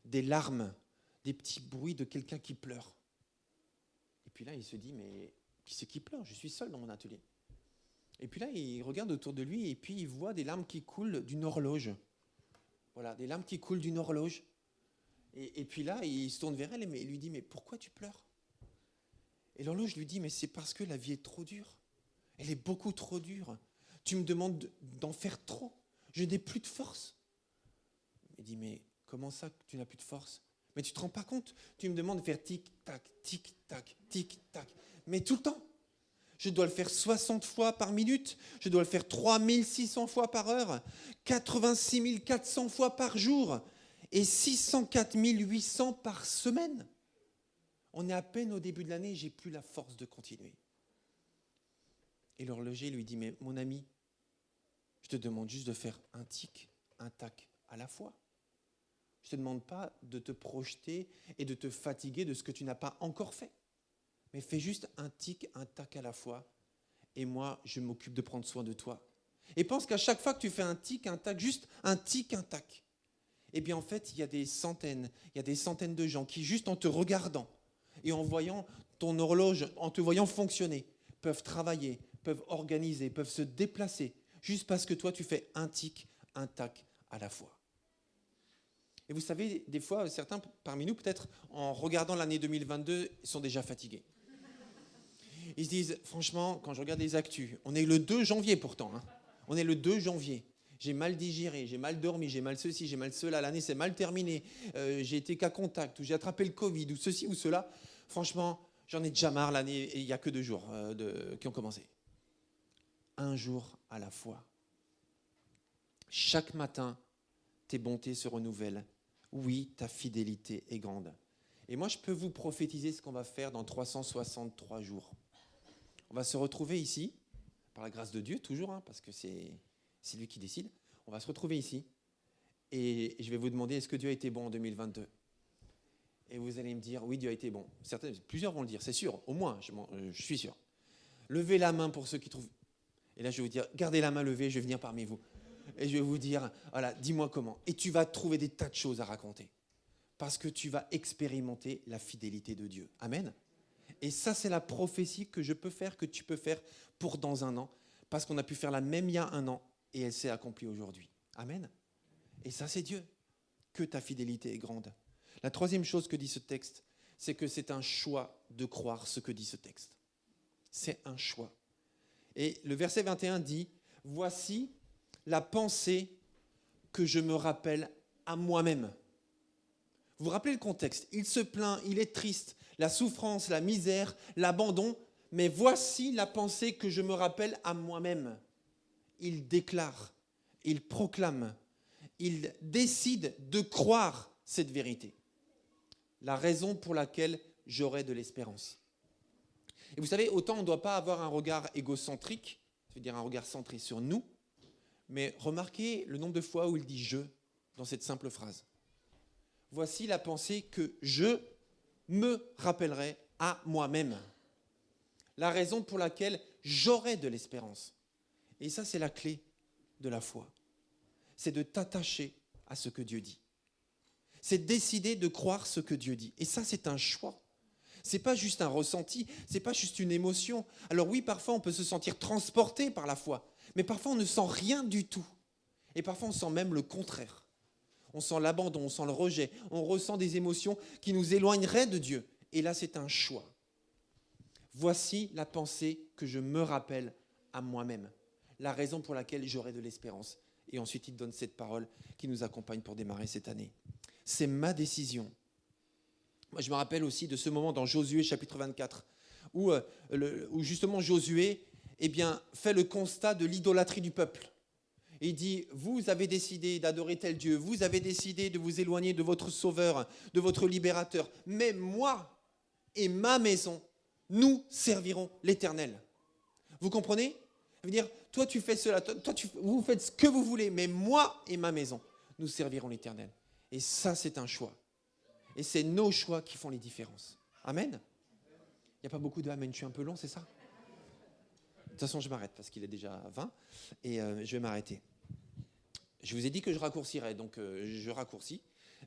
des larmes, des petits bruits de quelqu'un qui pleure. Et puis là, il se dit, mais qui c'est qui pleure? Je suis seul dans mon atelier. Et puis là, il regarde autour de lui et puis il voit des larmes qui coulent d'une horloge. Voilà, des larmes qui coulent d'une horloge. Et puis là, il se tourne vers elle et lui dit, mais pourquoi tu pleures? Et l'horloge lui dit, mais c'est parce que la vie est trop dure. Elle est beaucoup trop dure. Tu me demandes d'en faire trop. Je n'ai plus de force. Il dit, mais comment ça que tu n'as plus de force? Mais tu ne te rends pas compte. Tu me demandes de faire tic-tac, tic-tac, tic-tac. Mais tout le temps. Je dois le faire 60 fois par minute. Je dois le faire 3600 fois par heure. 86 400 fois par jour. Et 604 800 par semaine. On est à peine au début de l'année et je n'ai plus la force de continuer. Et l'horloger lui dit, mais mon ami, je te demande juste de faire un tic, un tac à la fois. Je ne te demande pas de te projeter et de te fatiguer de ce que tu n'as pas encore fait. Mais fais juste un tic, un tac à la fois. Et moi, je m'occupe de prendre soin de toi. Et pense qu'à chaque fois que tu fais un tic, un tac, juste un tic, un tac, eh bien en fait, il y a des centaines de gens qui, juste en te regardant et en voyant ton horloge, en te voyant fonctionner, peuvent travailler, peuvent organiser, peuvent se déplacer, juste parce que toi, tu fais un tic, un tac à la fois. Et vous savez, des fois, certains parmi nous, peut-être, en regardant l'année 2022, sont déjà fatigués. Ils se disent, franchement, quand je regarde les actus, on est le 2 janvier pourtant, on est le 2 janvier. J'ai mal digéré, j'ai mal dormi, j'ai mal ceci, j'ai mal cela, l'année s'est mal terminée, j'ai été cas contact, ou j'ai attrapé le Covid, ou ceci ou cela. Franchement, j'en ai déjà marre, l'année, et il n'y a que 2 jours qui ont commencé. Un jour à la fois. Chaque matin, tes bontés se renouvellent. Oui, ta fidélité est grande. Et moi, je peux vous prophétiser ce qu'on va faire dans 363 jours. On va se retrouver ici, par la grâce de Dieu, toujours, parce que c'est lui qui décide. On va se retrouver ici et je vais vous demander, est-ce que Dieu a été bon en 2022? Et vous allez me dire, oui, Dieu a été bon. Plusieurs vont le dire, c'est sûr, au moins, je suis sûr. Levez la main pour ceux qui trouvent. Et là, je vais vous dire, gardez la main levée, je vais venir parmi vous. Et je vais vous dire, voilà, dis-moi comment. Et tu vas trouver des tas de choses à raconter. Parce que tu vas expérimenter la fidélité de Dieu. Amen. Et ça, c'est la prophétie que je peux faire, que tu peux faire pour dans un an. Parce qu'on a pu faire la même il y a un an. Et elle s'est accomplie aujourd'hui. Amen. Et ça, c'est Dieu. Que ta fidélité est grande. La troisième chose que dit ce texte, c'est que c'est un choix de croire ce que dit ce texte. C'est un choix. Et le verset 21 dit, « Voici la pensée que je me rappelle à moi-même. » Vous vous rappelez le contexte? Il se plaint, il est triste, la souffrance, la misère, l'abandon. Mais voici la pensée que je me rappelle à moi-même. Il déclare, il proclame, il décide de croire cette vérité. La raison pour laquelle j'aurai de l'espérance. Et vous savez, autant on ne doit pas avoir un regard égocentrique veut dire un regard centré sur nous, mais remarquez le nombre de fois où il dit « je » dans cette simple phrase. Voici la pensée que je me rappellerai à moi-même. La raison pour laquelle j'aurai de l'espérance. Et ça, c'est la clé de la foi. C'est de t'attacher à ce que Dieu dit. C'est décider de croire ce que Dieu dit. Et ça, c'est un choix. C'est pas juste un ressenti, c'est pas juste une émotion. Alors oui, parfois, on peut se sentir transporté par la foi, mais parfois, on ne sent rien du tout. Et parfois, on sent même le contraire. On sent l'abandon, on sent le rejet, on ressent des émotions qui nous éloigneraient de Dieu. Et là, c'est un choix. Voici la pensée que je me rappelle à moi-même. La raison pour laquelle j'aurai de l'espérance. Et ensuite, il donne cette parole qui nous accompagne pour démarrer cette année. C'est ma décision. Moi, je me rappelle aussi de ce moment dans Josué chapitre 24, où justement Josué fait le constat de l'idolâtrie du peuple. Et il dit, vous avez décidé d'adorer tel Dieu, vous avez décidé de vous éloigner de votre Sauveur, de votre Libérateur, mais moi et ma maison, nous servirons l'Éternel. Vous comprenez ? Ça veut dire, toi tu fais cela, vous faites ce que vous voulez, mais moi et ma maison, nous servirons l'Éternel. Et ça, c'est un choix. Et c'est nos choix qui font les différences. Amen ? Il n'y a pas beaucoup de amen, je suis un peu long, c'est ça ? De toute façon, je m'arrête parce qu'il est déjà 20 et je vais m'arrêter. Je vous ai dit que je raccourcirais, donc je raccourcis,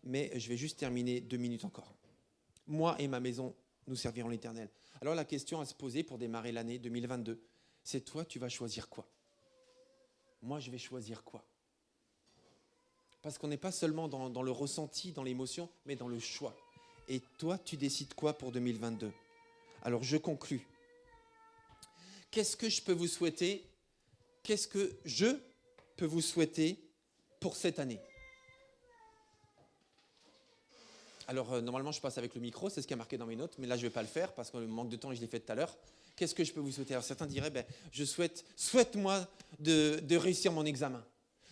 mais je vais juste terminer 2 minutes encore. Moi et ma maison, nous servirons l'Éternel. Alors la question à se poser pour démarrer l'année 2022, c'est toi, tu vas choisir quoi ? Moi, je vais choisir quoi ? Parce qu'on n'est pas seulement dans le ressenti, dans l'émotion, mais dans le choix. Et toi, tu décides quoi pour 2022 ? Alors je conclus. Qu'est-ce que je peux vous souhaiter ? Qu'est-ce que je peux vous souhaiter pour cette année ? Alors, normalement, je passe avec le micro, c'est ce qui est marqué dans mes notes, mais là, je ne vais pas le faire parce qu'on manque de temps et je l'ai fait tout à l'heure. Qu'est-ce que je peux vous souhaiter ? Alors, certains diraient, souhaite-moi de réussir mon examen.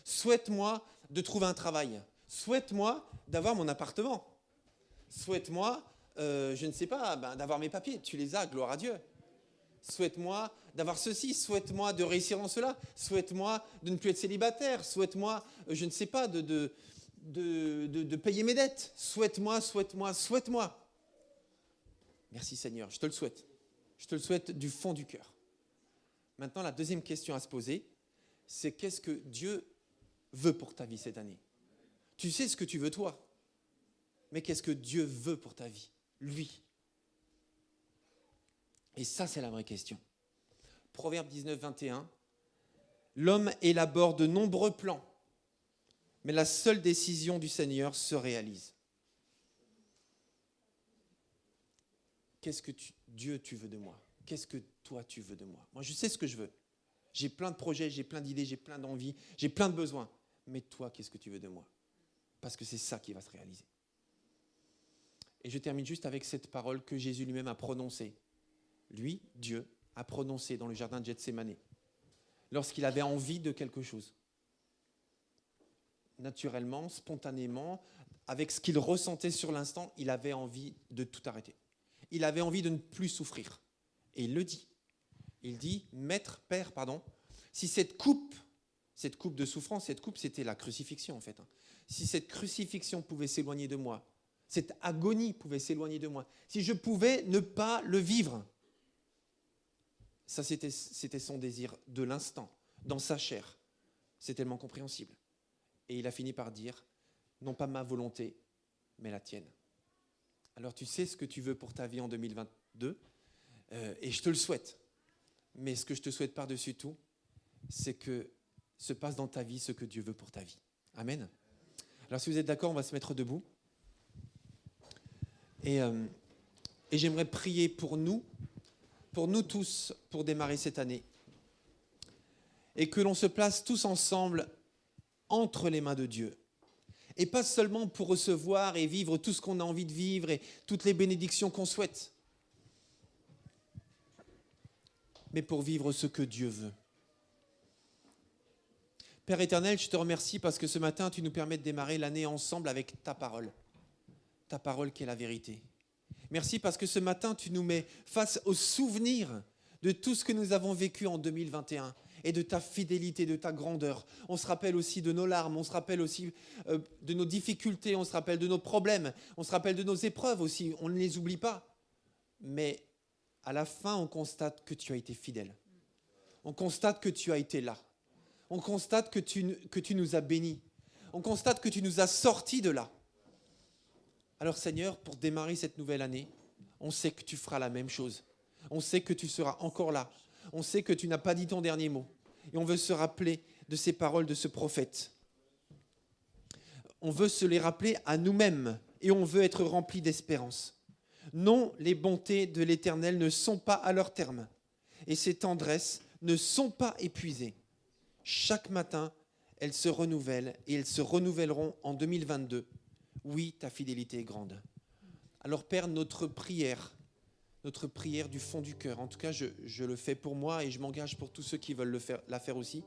Souhaite-moi de trouver un travail. Souhaite-moi d'avoir mon appartement. Souhaite-moi, je ne sais pas, d'avoir mes papiers. Tu les as, gloire à Dieu. Souhaite-moi d'avoir ceci, souhaite-moi de réussir en cela, souhaite-moi de ne plus être célibataire, souhaite-moi, je ne sais pas, de payer mes dettes, souhaite-moi. Merci Seigneur, je te le souhaite. Je te le souhaite du fond du cœur. Maintenant, la deuxième question à se poser, c'est qu'est-ce que Dieu veut pour ta vie cette année ? Tu sais ce que tu veux toi, mais qu'est-ce que Dieu veut pour ta vie ? Lui. Et ça, c'est la vraie question. Proverbe 19, 21. L'homme élabore de nombreux plans, mais la seule décision du Seigneur se réalise. Qu'est-ce que Dieu, tu veux de moi ? Qu'est-ce que toi, tu veux de moi ? Moi, je sais ce que je veux. J'ai plein de projets, j'ai plein d'idées, j'ai plein d'envies, j'ai plein de besoins. Mais toi, qu'est-ce que tu veux de moi ? Parce que c'est ça qui va se réaliser. Et je termine juste avec cette parole que Jésus lui-même a prononcée. Lui, Dieu, a prononcé dans le jardin de Gethsémane, lorsqu'il avait envie de quelque chose. Naturellement, spontanément, avec ce qu'il ressentait sur l'instant, il avait envie de tout arrêter. Il avait envie de ne plus souffrir. Et il le dit. Il dit, Père, si cette coupe de souffrance, cette coupe, c'était la crucifixion en fait. Si cette crucifixion pouvait s'éloigner de moi, cette agonie pouvait s'éloigner de moi, si je pouvais ne pas le vivre, ça c'était son désir de l'instant, dans sa chair. C'est tellement compréhensible. Et il a fini par dire, non pas ma volonté, mais la tienne. Alors tu sais ce que tu veux pour ta vie en 2022, et je te le souhaite. Mais ce que je te souhaite par-dessus tout, c'est que se passe dans ta vie ce que Dieu veut pour ta vie. Amen. Alors si vous êtes d'accord, on va se mettre debout. Et j'aimerais prier pour nous tous, pour démarrer cette année. Et que l'on se place tous ensemble entre les mains de Dieu. Et pas seulement pour recevoir et vivre tout ce qu'on a envie de vivre et toutes les bénédictions qu'on souhaite, mais pour vivre ce que Dieu veut. Père éternel, je te remercie parce que ce matin, tu nous permets de démarrer l'année ensemble avec ta parole qui est la vérité. Merci parce que ce matin, tu nous mets face au souvenir de tout ce que nous avons vécu en 2021 et de ta fidélité, de ta grandeur. On se rappelle aussi de nos larmes, on se rappelle aussi de nos difficultés, on se rappelle de nos problèmes, on se rappelle de nos épreuves aussi, on ne les oublie pas. Mais à la fin, on constate que tu as été fidèle. On constate que tu as été là. On constate que tu nous as bénis. On constate que tu nous as sortis de là. Alors Seigneur, pour démarrer cette nouvelle année, on sait que tu feras la même chose. On sait que tu seras encore là. On sait que tu n'as pas dit ton dernier mot. Et on veut se rappeler de ces paroles de ce prophète. On veut se les rappeler à nous-mêmes et on veut être remplis d'espérance. Non, les bontés de l'Éternel ne sont pas à leur terme et ses tendresses ne sont pas épuisées. Chaque matin, elles se renouvellent et elles se renouvelleront en 2022. Oui, ta fidélité est grande. Alors Père, notre prière du fond du cœur, en tout cas je le fais pour moi et je m'engage pour tous ceux qui veulent la faire aussi,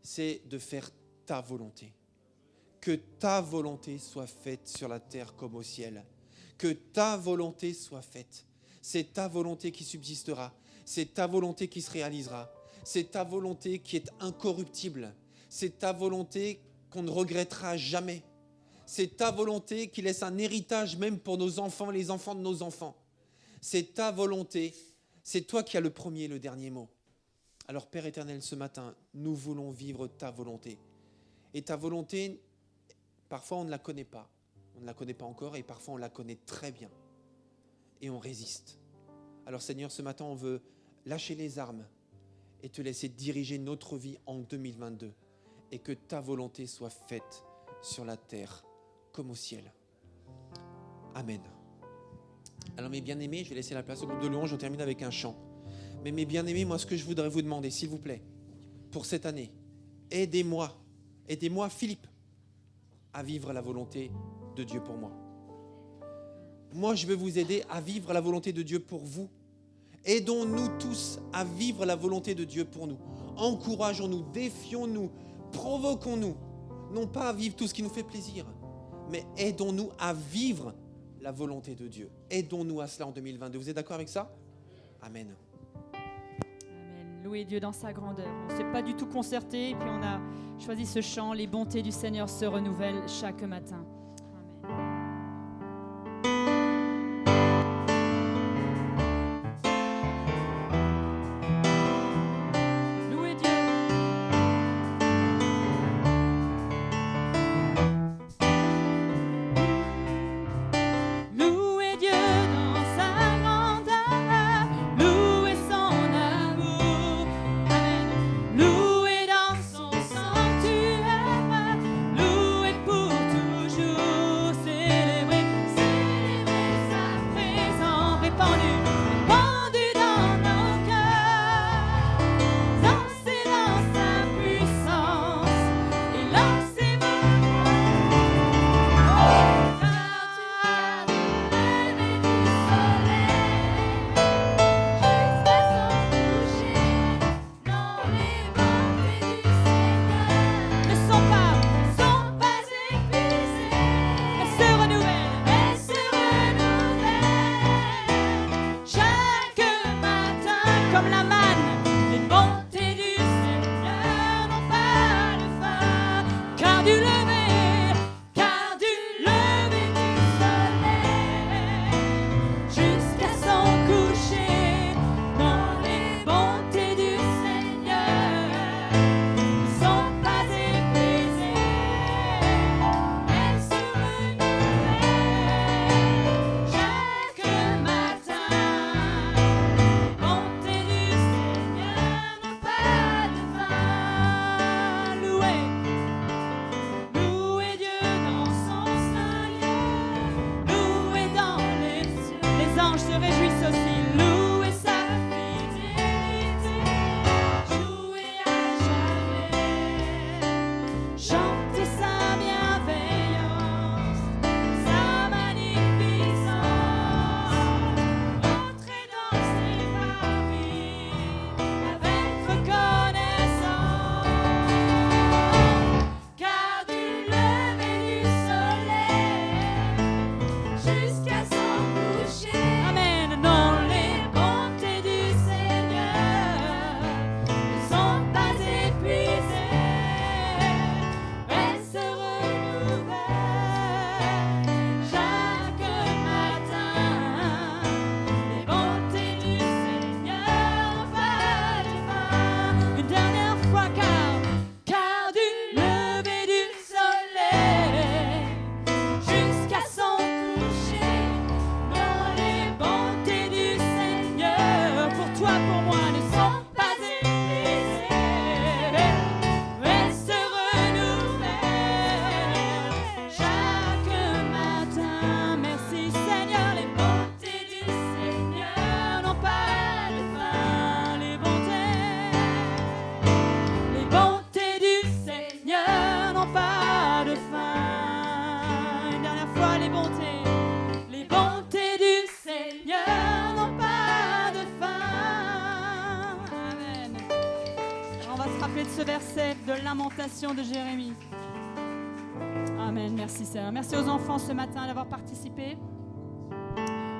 c'est de faire ta volonté. Que ta volonté soit faite sur la terre comme au ciel. Que ta volonté soit faite. C'est ta volonté qui subsistera. C'est ta volonté qui se réalisera. C'est ta volonté qui est incorruptible. C'est ta volonté qu'on ne regrettera jamais. C'est ta volonté qui laisse un héritage même pour nos enfants, les enfants de nos enfants. C'est ta volonté. C'est toi qui as le premier et le dernier mot. Alors Père éternel, ce matin, nous voulons vivre ta volonté. Et ta volonté, parfois on ne la connaît pas. On ne la connaît pas encore et parfois on la connaît très bien. Et on résiste. Alors Seigneur, ce matin, on veut lâcher les armes et te laisser diriger notre vie en 2022. Et que ta volonté soit faite sur la terre comme au ciel. Amen. Alors mes bien-aimés, je vais laisser la place au groupe de louange, on termine avec un chant. Mais mes bien-aimés, moi ce que je voudrais vous demander, s'il vous plaît, pour cette année, aidez-moi Philippe, à vivre la volonté de Dieu pour moi. Moi je veux vous aider à vivre la volonté de Dieu pour vous. Aidons-nous tous à vivre la volonté de Dieu pour nous. Encourageons-nous, défions-nous, provoquons-nous, non pas à vivre tout ce qui nous fait plaisir, mais aidons-nous à vivre la volonté de Dieu. Aidons-nous à cela en 2022. Vous êtes d'accord avec ça? Amen. Amen. Louez Dieu dans sa grandeur. On ne s'est pas du tout concerté et puis on a choisi ce chant. Les bontés du Seigneur se renouvellent chaque matin. ce verset de Lamentation de Jérémie. Amen, merci Seigneur. Merci aux enfants ce matin d'avoir participé.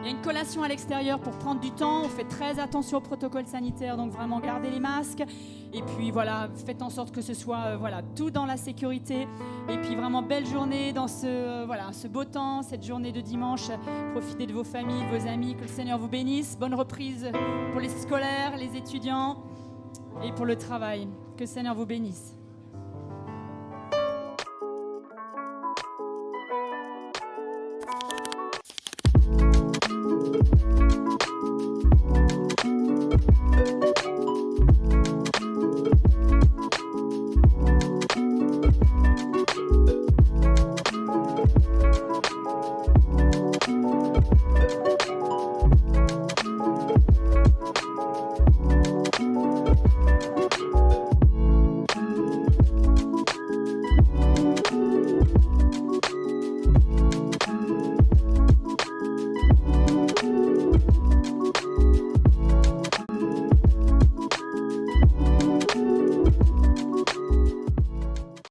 Il y a une collation à l'extérieur pour prendre du temps. On fait très attention au protocole sanitaire, donc vraiment gardez les masques. Et puis voilà, faites en sorte que ce soit tout dans la sécurité. Et puis vraiment belle journée dans ce beau temps, cette journée de dimanche. Profitez de vos familles, de vos amis, que le Seigneur vous bénisse. Bonne reprise pour les scolaires, les étudiants et pour le travail. Que le Seigneur vous bénisse.